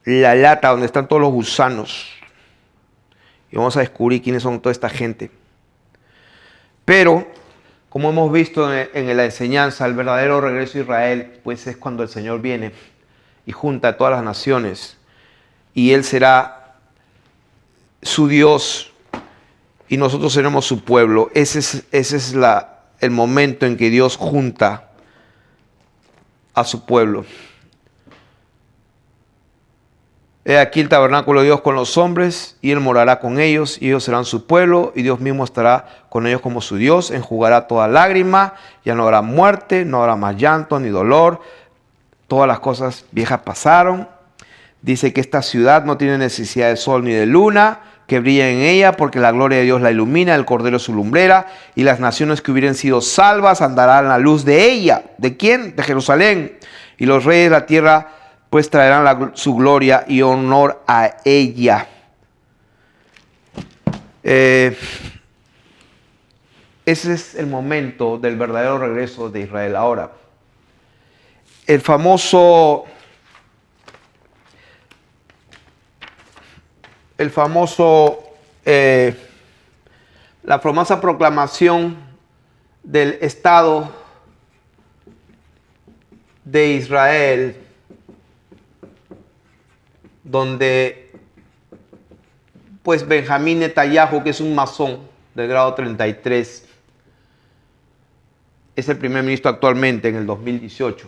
la lata donde están todos los gusanos y vamos a descubrir quiénes son toda esta gente. Pero, como hemos visto en la enseñanza, el verdadero regreso de Israel, pues es cuando el Señor viene y junta a todas las naciones y Él será su Dios y nosotros seremos su pueblo. Ese es el momento en que Dios junta a su pueblo. He aquí el tabernáculo de Dios con los hombres, y Él morará con ellos, y ellos serán su pueblo, y Dios mismo estará con ellos como su Dios, enjugará toda lágrima, ya no habrá muerte, no habrá más llanto ni dolor, todas las cosas viejas pasaron. Dice que esta ciudad no tiene necesidad de sol ni de luna, que brilla en ella, porque la gloria de Dios la ilumina, el Cordero es su lumbrera, y las naciones que hubieran sido salvas andarán en la luz de ella. ¿De quién? De Jerusalén. Y los reyes de la tierra pues traerán su gloria y honor a ella. Ese es el momento del verdadero regreso de Israel. Ahora, la famosa proclamación del Estado de Israel, donde pues Benjamín Netanyahu, que es un masón del grado 33, es el primer ministro actualmente en el 2018.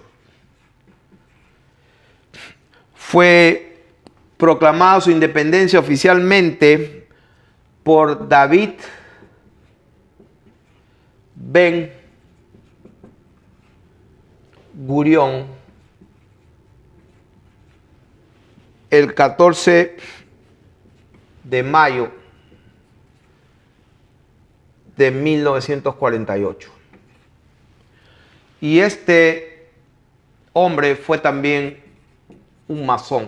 Fue proclamada su independencia oficialmente por David Ben Gurión el 14 de mayo de 1948. Y este hombre fue también un masón.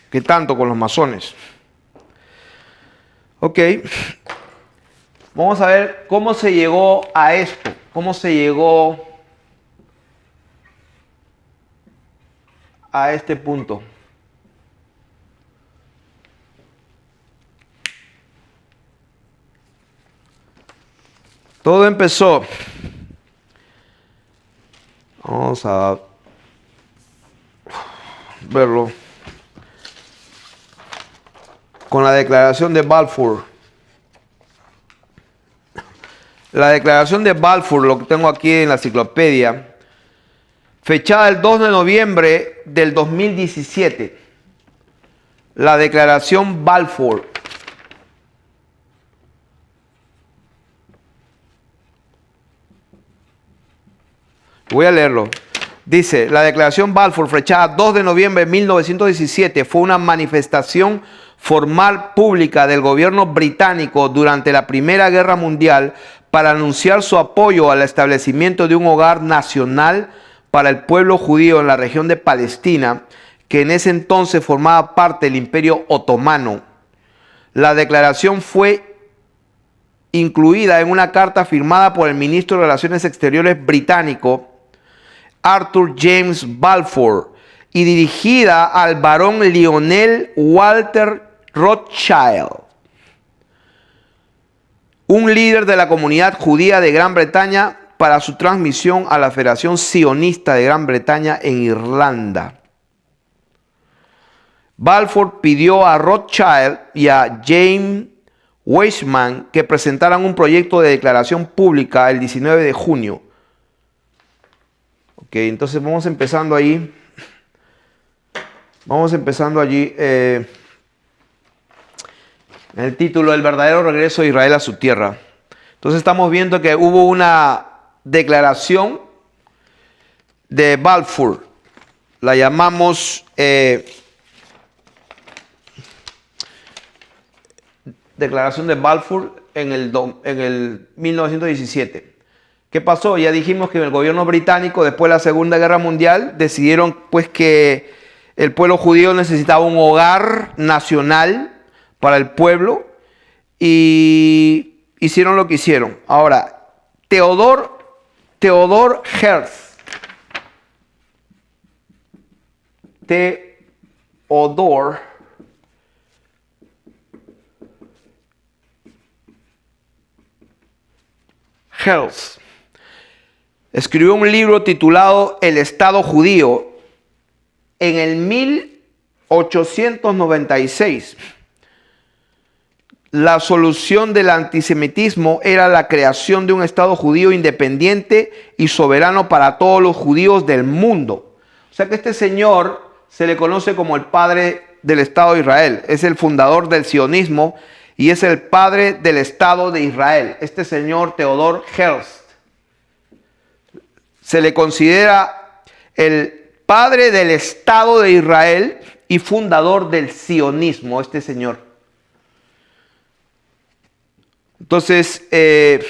¿Qué tanto con los masones? Ok. Vamos a ver cómo se llegó a esto. Cómo se llegó a este punto. Todo empezó. Vamos a verlo con la declaración de Balfour. La declaración de Balfour, lo que tengo aquí en la enciclopedia, fechada el 2 de noviembre del 2017. La declaración Balfour. Voy a leerlo. Dice, la declaración Balfour, fechada 2 de noviembre de 1917, fue una manifestación formal pública del gobierno británico durante la Primera Guerra Mundial para anunciar su apoyo al establecimiento de un hogar nacional para el pueblo judío en la región de Palestina, que en ese entonces formaba parte del Imperio Otomano. La declaración fue incluida en una carta firmada por el ministro de Relaciones Exteriores británico, Arthur James Balfour, y dirigida al barón Lionel Walter Rothschild, un líder de la comunidad judía de Gran Bretaña, para su transmisión a la Federación Sionista de Gran Bretaña en Irlanda. Balfour pidió a Rothschild y a James Weissman que presentaran un proyecto de declaración pública el 19 de junio. Ok, entonces vamos empezando ahí. Vamos empezando allí. En el título, El verdadero regreso de Israel a su tierra. Entonces estamos viendo que hubo una declaración de Balfour. La llamamos declaración de Balfour en el 1917. ¿Qué pasó? Ya dijimos que el gobierno británico, después de la Segunda Guerra Mundial, decidieron pues que el pueblo judío necesitaba un hogar nacional para el pueblo y hicieron lo que hicieron. Ahora, Theodor Herzl. Theodor Herzl escribió un libro titulado El Estado Judío en el 1896. La solución del antisemitismo era la creación de un Estado judío independiente y soberano para todos los judíos del mundo. O sea que este señor se le conoce como el padre del Estado de Israel. Es el fundador del sionismo y es el padre del Estado de Israel. Este señor Theodor Herzl se le considera el padre del Estado de Israel y fundador del sionismo, este señor. Entonces, en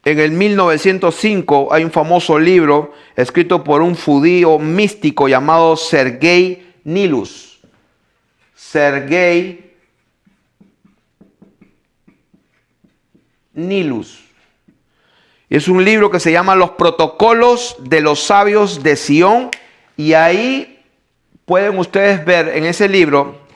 el 1905 hay un famoso libro escrito por un judío místico llamado Sergei Nilus. Sergei Nilus. Es un libro que se llama Los Protocolos de los Sabios de Sion, y ahí pueden ustedes ver en ese libro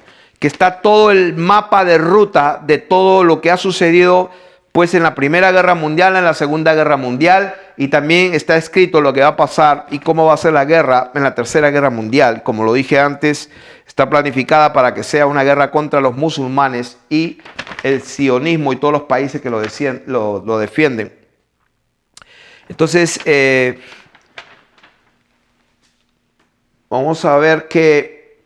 que está todo el mapa de ruta de todo lo que ha sucedido pues en la Primera Guerra Mundial, en la Segunda Guerra Mundial, y también está escrito lo que va a pasar y cómo va a ser la guerra en la Tercera Guerra Mundial. Como lo dije antes, está planificada para que sea una guerra contra los musulmanes y el sionismo y todos los países que lo defienden. Entonces, vamos a ver que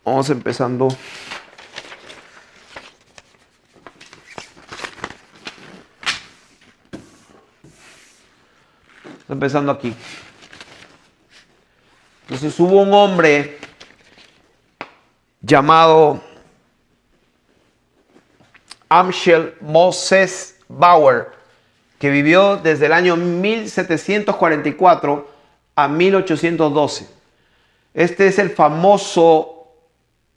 vamos empezando. Empezando aquí. Entonces hubo un hombre llamado Amschel Moses Bauer, que vivió desde el año 1744 a 1812. Este es el famoso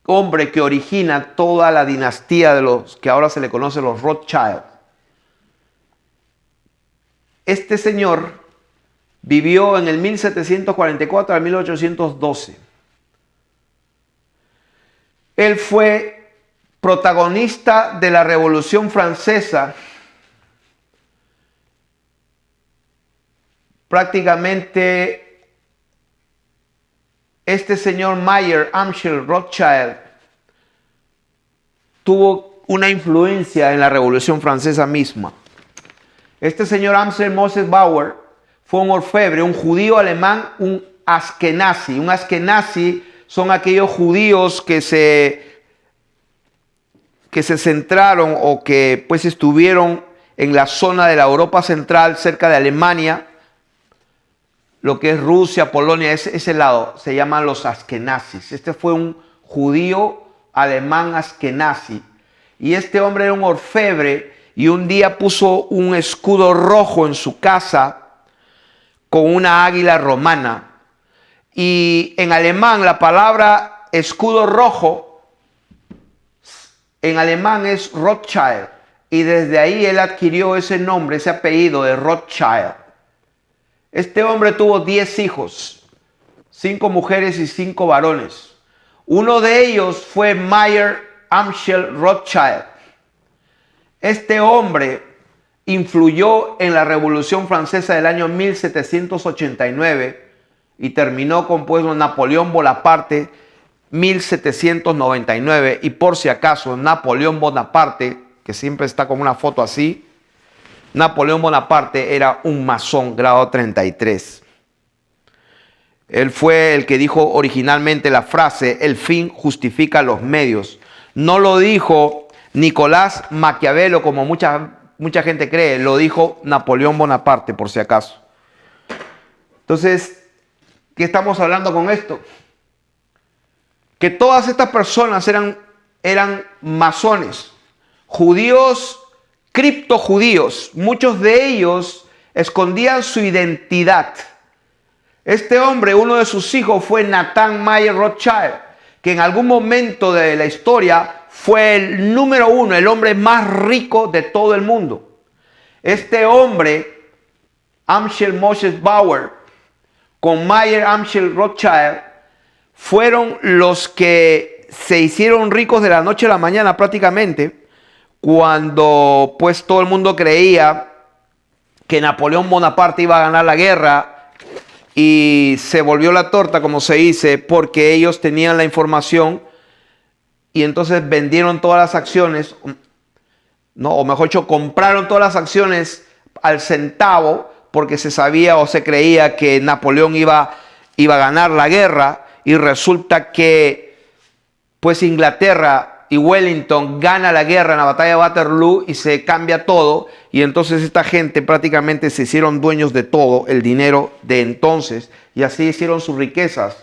hombre que origina toda la dinastía de los que ahora se le conoce los Rothschild. Este señor vivió en el 1744 a 1812. Él fue protagonista de la Revolución Francesa. Prácticamente este señor Mayer Amschel Rothschild tuvo una influencia en la Revolución Francesa misma. Este señor Amschel Moses Bauer fue un orfebre, un judío alemán, un askenazi. Un askenazi son aquellos judíos que se centraron o que pues estuvieron en la zona de la Europa Central, cerca de Alemania, lo que es Rusia, Polonia, ese lado, se llaman los askenazis. Este fue un judío alemán askenazi. Y este hombre era un orfebre y un día puso un escudo rojo en su casa con una águila romana. Y en alemán la palabra escudo rojo en alemán es Rothschild. Y desde ahí él adquirió ese nombre, ese apellido de Rothschild. Este hombre tuvo 10 hijos, 5 mujeres y 5 varones. Uno de ellos fue Mayer Amschel Rothschild. Este hombre influyó en la Revolución Francesa del año 1789 y terminó con Napoleón Bonaparte 1799. Y por si acaso, Napoleón Bonaparte, que siempre está con una foto así, Napoleón Bonaparte era un masón grado 33. Él fue el que dijo originalmente la frase, el fin justifica los medios. No lo dijo Nicolás Maquiavelo, como mucha gente cree, lo dijo Napoleón Bonaparte, por si acaso. Entonces, ¿qué estamos hablando con esto? Que todas estas personas eran masones, judíos, criptojudíos. Muchos de ellos escondían su identidad. Este hombre, uno de sus hijos fue Nathan Mayer Rothschild, que en algún momento de la historia fue el número 1, el hombre más rico de todo el mundo. Este hombre, Amschel Moshe Bauer, con Mayer Amschel Rothschild, fueron los que se hicieron ricos de la noche a la mañana prácticamente, cuando pues todo el mundo creía que Napoleón Bonaparte iba a ganar la guerra. Y se volvió la torta, como se dice, porque ellos tenían la información y entonces vendieron todas las acciones, no, o mejor dicho, compraron todas las acciones al centavo porque se sabía o se creía que Napoleón iba a ganar la guerra, y resulta que pues Inglaterra y Wellington gana la guerra en la batalla de Waterloo y se cambia todo, y entonces esta gente prácticamente se hicieron dueños de todo el dinero de entonces y así hicieron sus riquezas.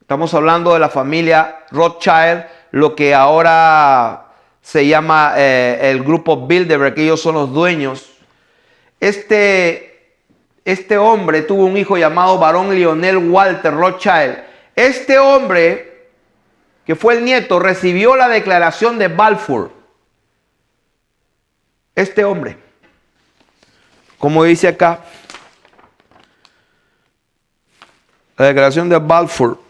Estamos hablando de la familia Rothschild, lo que ahora se llama el grupo Bilderberg, que ellos son los dueños. Este hombre tuvo un hijo llamado Barón Lionel Walter Rothschild. Este hombre, que fue el nieto, recibió la declaración de Balfour. Este hombre, como dice acá, la declaración de Balfour.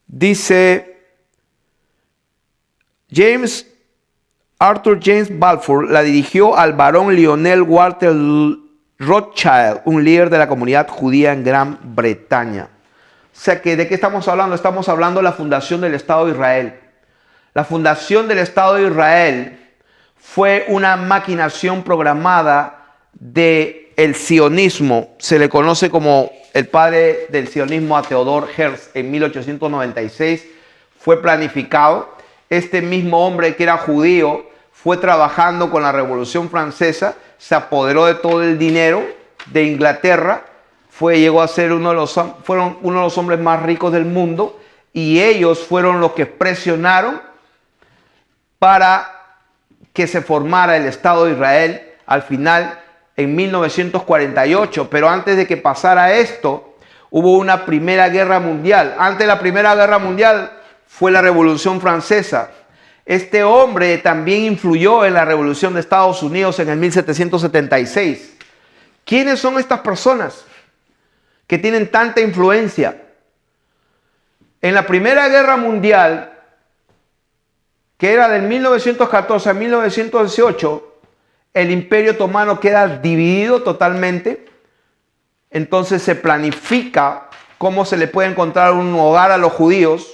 Dice Arthur James Balfour la dirigió al barón Lionel Walter Rothschild, un líder de la comunidad judía en Gran Bretaña. O sea que, ¿de qué estamos hablando? Estamos hablando de la fundación del Estado de Israel. La fundación del Estado de Israel fue una maquinación programada del sionismo. Se le conoce como el padre del sionismo a Theodor Herzl en 1896. Fue planificado. Este mismo hombre que era judío fue trabajando con la Revolución Francesa, se apoderó de todo el dinero de Inglaterra, llegó a ser fueron uno de los hombres más ricos del mundo, y ellos fueron los que presionaron para que se formara el Estado de Israel al final en 1948. Pero antes de que pasara esto, hubo una Primera Guerra Mundial. Antes de la Primera Guerra Mundial fue la Revolución Francesa. Este hombre también influyó en la Revolución de Estados Unidos en el 1776. ¿Quiénes son estas personas que tienen tanta influencia? En la Primera Guerra Mundial, que era del 1914 a 1918, el Imperio Otomano queda dividido totalmente. Entonces se planifica cómo se le puede encontrar un hogar a los judíos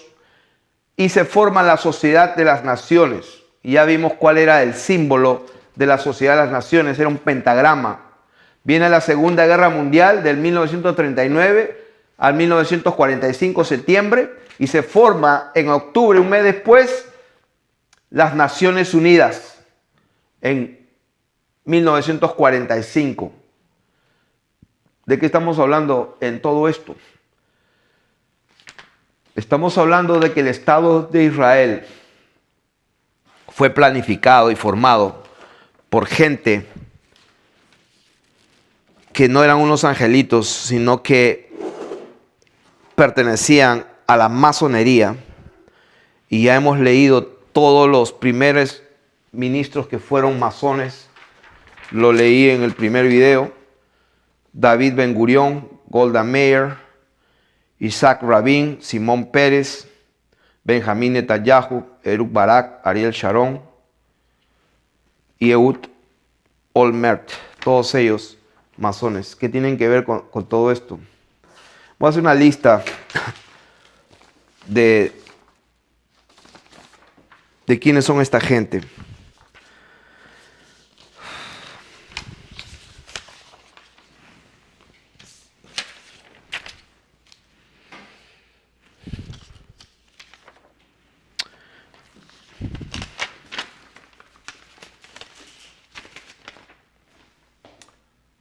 y se forma la Sociedad de las Naciones. Y ya vimos cuál era el símbolo de la Sociedad de las Naciones, era un pentagrama. Viene la Segunda Guerra Mundial del 1939 al 1945, septiembre, y se forma en octubre, un mes después, las Naciones Unidas en 1945. ¿De qué estamos hablando en todo esto? Estamos hablando de que el Estado de Israel fue planificado y formado por gente que no eran unos angelitos, sino que pertenecían a la masonería. Y ya hemos leído todos los primeros ministros que fueron masones. Lo leí en el primer video. David Ben Gurión, Golda Meir, Isaac Rabin, Simón Pérez, Benjamín Netanyahu, Ehud Barak, Ariel Sharon y Ehud Olmert. Todos ellos masones. ¿Qué tienen que ver con todo esto? Voy a hacer una lista de quiénes son esta gente.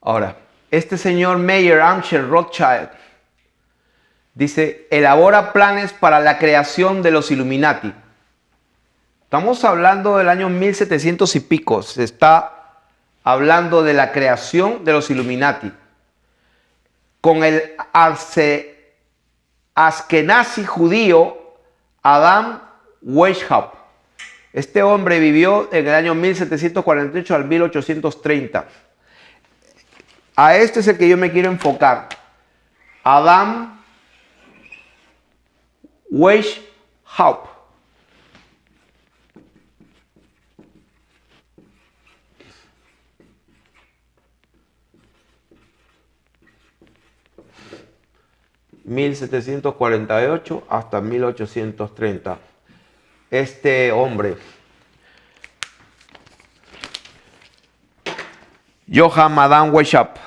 Ahora, este señor Mayer Amschel Rothschild dice, elabora planes para la creación de los Illuminati. Estamos hablando del año 1700 y pico. Se está hablando de la creación de los Illuminati. Con el askenazi judío Adam Weishaupt. Este hombre vivió en el año 1748 al 1830. A este es el que yo me quiero enfocar. Adam Weishaupt. (1748 hasta 1830). Este hombre, Johann Adam Weishaupt,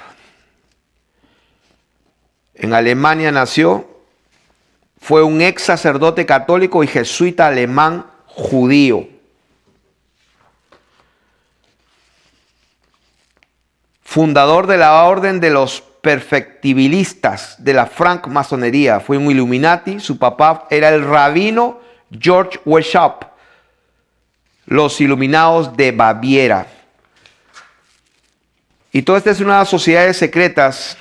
en Alemania nació. Fue un ex sacerdote católico y jesuita alemán judío. Fundador de la orden de los perfectibilistas de la francmasonería. Fue un Illuminati. Su papá era el rabino George Weishaupt. Los Iluminados de Baviera. Y todas estas son unas sociedades secretas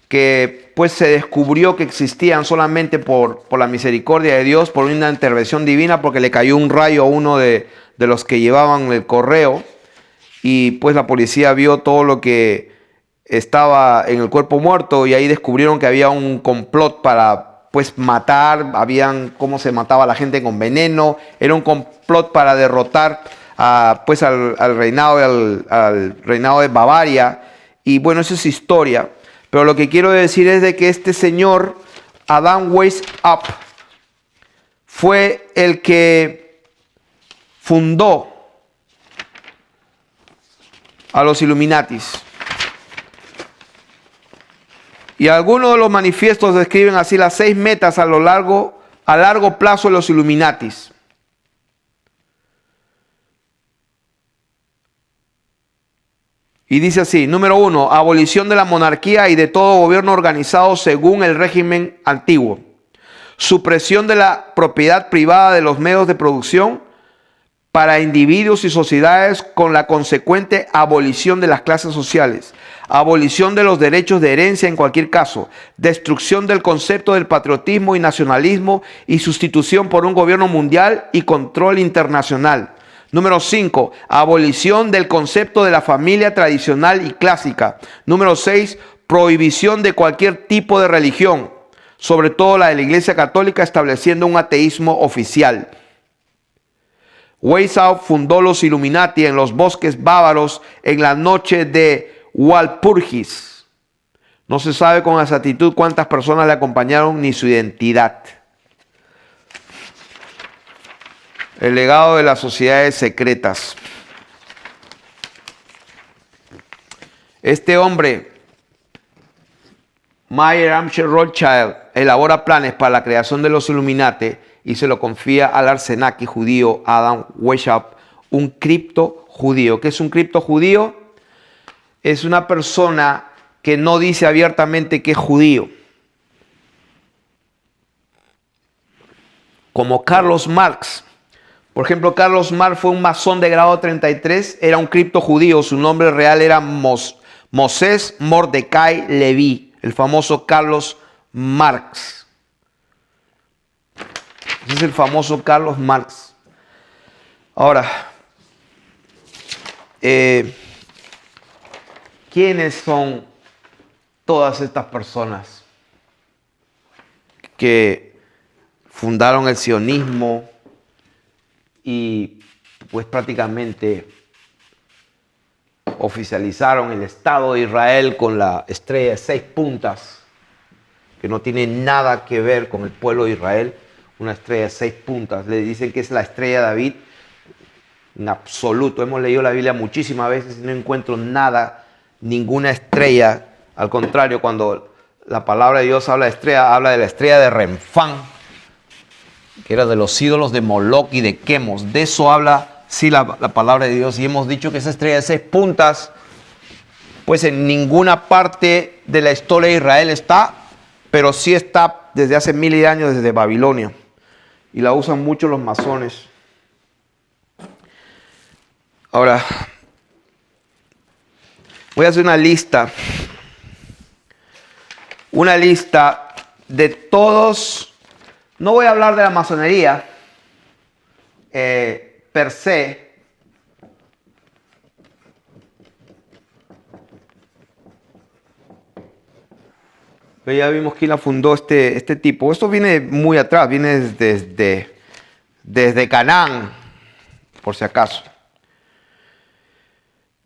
que pues se descubrió que existían solamente por la misericordia de Dios, por una intervención divina, porque le cayó un rayo a uno de los que llevaban el correo. Y pues la policía vio todo lo que estaba en el cuerpo muerto y ahí descubrieron que había un complot para pues matar, habían cómo se mataba a la gente con veneno, era un complot para derrotar pues al reinado de Bavaria. Y bueno, eso es historia, pero lo que quiero decir es de que este señor Adam Weishaupt fue el que fundó a los Illuminatis. Y algunos de los manifiestos describen así las 6 metas a largo plazo de los Illuminatis. Y dice así, número 1, abolición de la monarquía y de todo gobierno organizado según el régimen antiguo. Supresión de la propiedad privada de los medios de producción para individuos y sociedades con la consecuente abolición de las clases sociales. Abolición de los derechos de herencia en cualquier caso. Destrucción del concepto del patriotismo y nacionalismo y sustitución por un gobierno mundial y control internacional. Número 5, abolición del concepto de la familia tradicional y clásica. Número 6, prohibición de cualquier tipo de religión, sobre todo la de la Iglesia Católica, estableciendo un ateísmo oficial. Weishaupt fundó los Illuminati en los bosques bávaros en la noche de Walpurgis. No se sabe con exactitud cuántas personas le acompañaron ni su identidad. El legado de las sociedades secretas. Este hombre, Mayer Amschel Rothschild, elabora planes para la creación de los Illuminati y se lo confía al arsenaki judío Adam Weishaupt, un cripto judío. ¿Qué es un cripto judío? es una persona que no dice abiertamente que es judío. Como Carlos Marx. Por ejemplo, Carlos Marx fue un masón de grado 33, era un cripto judío, su nombre real era Moses Mordecai Leví, el famoso Carlos Marx. Ese es el famoso Carlos Marx. Ahora, ¿quiénes son todas estas personas que fundaron el sionismo y pues prácticamente oficializaron el Estado de Israel con la estrella de 6 puntas, que no tiene nada que ver con el pueblo de Israel? Una estrella de 6 puntas. Le dicen que es la estrella de David. En absoluto. Hemos leído la Biblia muchísimas veces y no encuentro nada, ninguna estrella. Al contrario, cuando la palabra de Dios habla de estrella, habla de la estrella de Renfán, que era de los ídolos de Moloch y de Quemos. De eso habla, sí, la palabra de Dios. Y hemos dicho que esa estrella de 6 puntas, pues en ninguna parte de la historia de Israel está, pero sí está desde hace miles de años, desde Babilonia. Y la usan mucho los masones. Ahora, voy a hacer una lista de todos. No voy a hablar de la masonería per se. Pero ya vimos quién la fundó este tipo. Esto viene muy atrás, viene desde Canaán, por si acaso.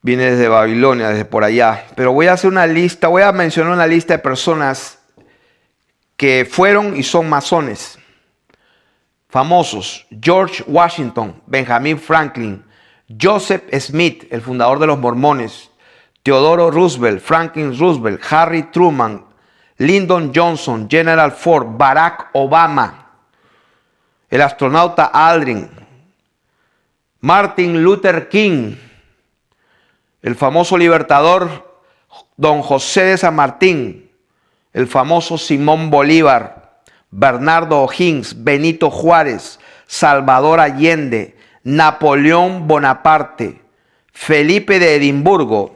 Viene desde Babilonia, desde por allá. Pero voy a hacer una lista, voy a mencionar una lista de personas que fueron y son masones. Famosos: George Washington, Benjamin Franklin, Joseph Smith, el fundador de los mormones, Theodore Roosevelt, Franklin Roosevelt, Harry Truman, Lyndon Johnson, General Ford, Barack Obama, el astronauta Aldrin, Martin Luther King, el famoso libertador Don José de San Martín, el famoso Simón Bolívar, Bernardo O'Higgins, Benito Juárez, Salvador Allende, Napoleón Bonaparte, Felipe de Edimburgo,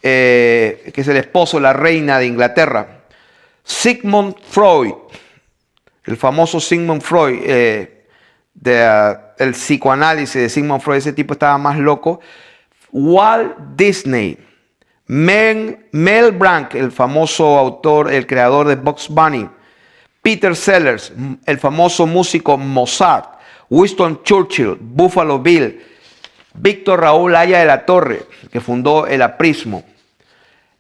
que es el esposo de la reina de Inglaterra, Sigmund Freud, el famoso Sigmund Freud, el psicoanálisis de Sigmund Freud. Ese tipo estaba más loco. Walt Disney, Mel Blanc, el famoso autor, el creador de Bugs Bunny, Peter Sellers, el famoso músico Mozart, Winston Churchill, Buffalo Bill, Víctor Raúl Haya de la Torre, que fundó el aprismo,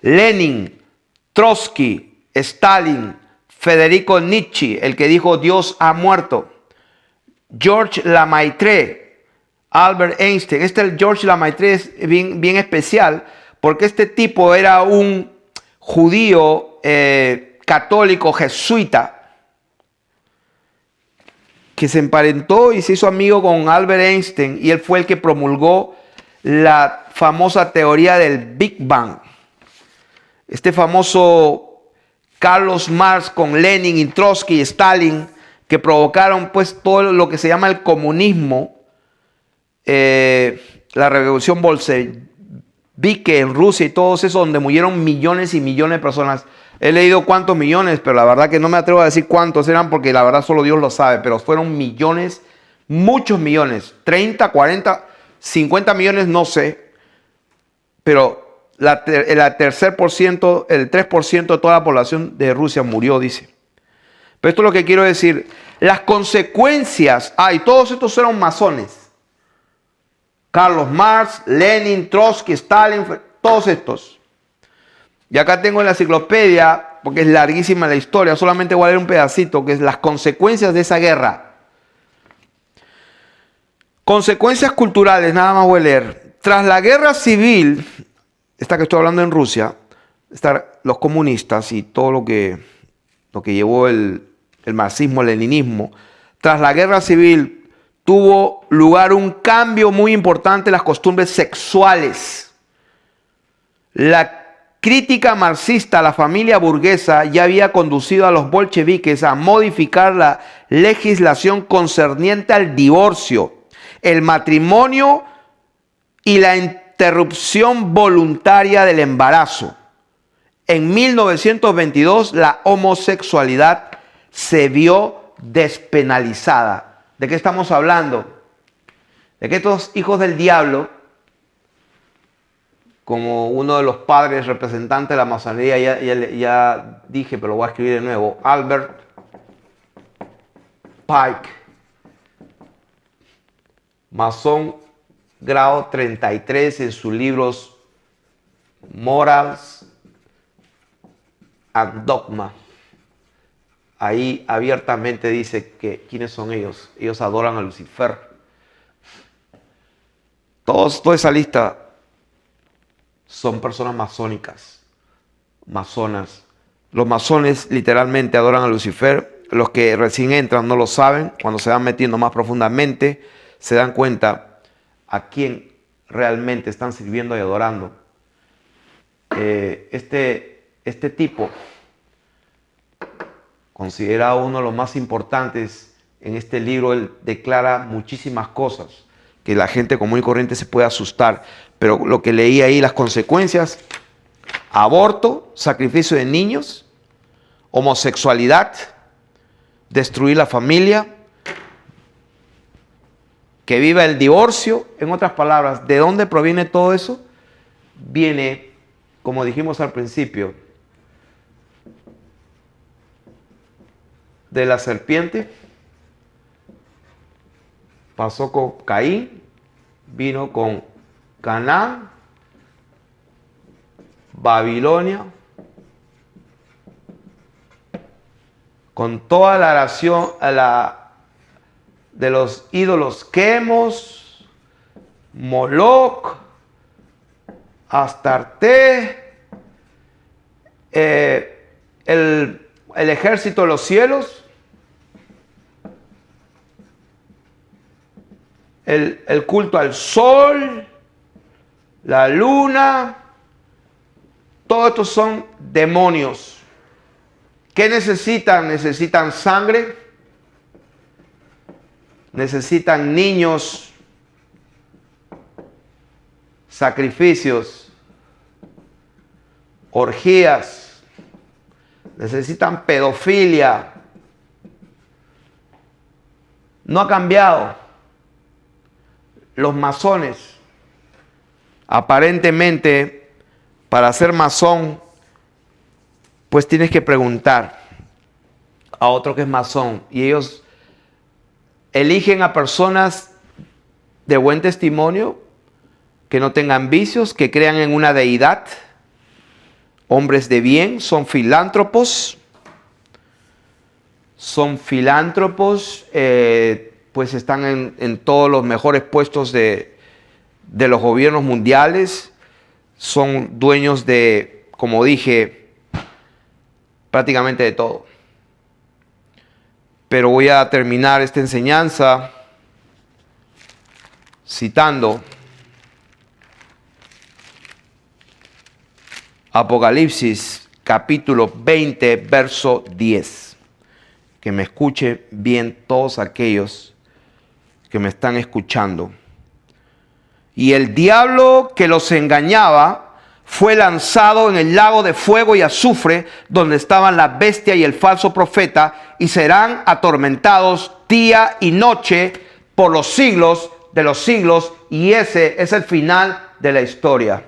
Lenin, Trotsky, Stalin, Federico Nietzsche, el que dijo Dios ha muerto, George Lemaitre, Albert Einstein. El George Lemaitre es bien especial porque este tipo era un judío católico jesuita que se emparentó y se hizo amigo con Albert Einstein, y él fue el que promulgó la famosa teoría del Big Bang. Este famoso Carlos Marx con Lenin y Trotsky y Stalin, que provocaron pues todo lo que se llama el comunismo, la revolución bolchevique en Rusia y todo eso, donde murieron millones y millones de personas. He leído cuántos millones, pero la verdad que no me atrevo a decir cuántos eran, porque la verdad solo Dios lo sabe, pero fueron millones, muchos millones, 30, 40, 50 millones, no sé, pero el 3% de toda la población de Rusia murió, dice. Pero esto es lo que quiero decir. Las consecuencias, y todos estos fueron masones. Carlos Marx, Lenin, Trotsky, Stalin, todos estos. Y acá tengo en la enciclopedia, porque es larguísima la historia, solamente voy a leer un pedacito, que es las consecuencias de esa guerra. Consecuencias culturales, nada más voy a leer. Tras la guerra civil, esta que estoy hablando en Rusia, los comunistas y todo lo que llevó el marxismo-leninismo, tras la guerra civil tuvo lugar un cambio muy importante en las costumbres sexuales. La crítica marxista a la familia burguesa ya había conducido a los bolcheviques a modificar la legislación concerniente al divorcio, el matrimonio y la interrupción voluntaria del embarazo. En 1922 la homosexualidad se vio despenalizada. ¿De qué estamos hablando? De que estos hijos del diablo, como uno de los padres representantes de la masonería, ya dije, pero lo voy a escribir de nuevo, Albert Pike, masón grado 33 en sus libros Morals and Dogma. Ahí abiertamente dice que quiénes son ellos. Ellos adoran a Lucifer. Toda esa lista son personas masónicas, masonas. Los masones literalmente adoran a Lucifer. Los que recién entran no lo saben. Cuando se van metiendo más profundamente, se dan cuenta a quién realmente están sirviendo y adorando. Este tipo, considerado uno de los más importantes en este libro, él declara muchísimas cosas que la gente común y corriente se puede asustar. Pero lo que leí ahí, las consecuencias: aborto, sacrificio de niños, homosexualidad, destruir la familia, que viva el divorcio. En otras palabras, ¿de dónde proviene todo eso? Viene, como dijimos al principio, de la serpiente. Pasó con Caín, vino con Canaán, Babilonia, con toda la oración de los ídolos Quemos, Moloch, Astarte, el ejército de los cielos, el culto al sol, la luna. Todos estos son demonios. ¿Qué necesitan? Necesitan sangre, necesitan niños, sacrificios, orgías, necesitan pedofilia. No ha cambiado. Los masones, aparentemente, para ser masón, pues tienes que preguntar a otro que es masón. Y ellos eligen a personas de buen testimonio, que no tengan vicios, que crean en una deidad, hombres de bien, son filántropos. Pues están en todos los mejores puestos de los gobiernos mundiales. Son dueños de, como dije, prácticamente de todo. Pero voy a terminar esta enseñanza citando Apocalipsis capítulo 20, verso 10. Que me escuchen bien todos aquellos que me están escuchando. Y el diablo que los engañaba fue lanzado en el lago de fuego y azufre, donde estaban la bestia y el falso profeta, y serán atormentados día y noche por los siglos de los siglos. Y ese es el final de la historia.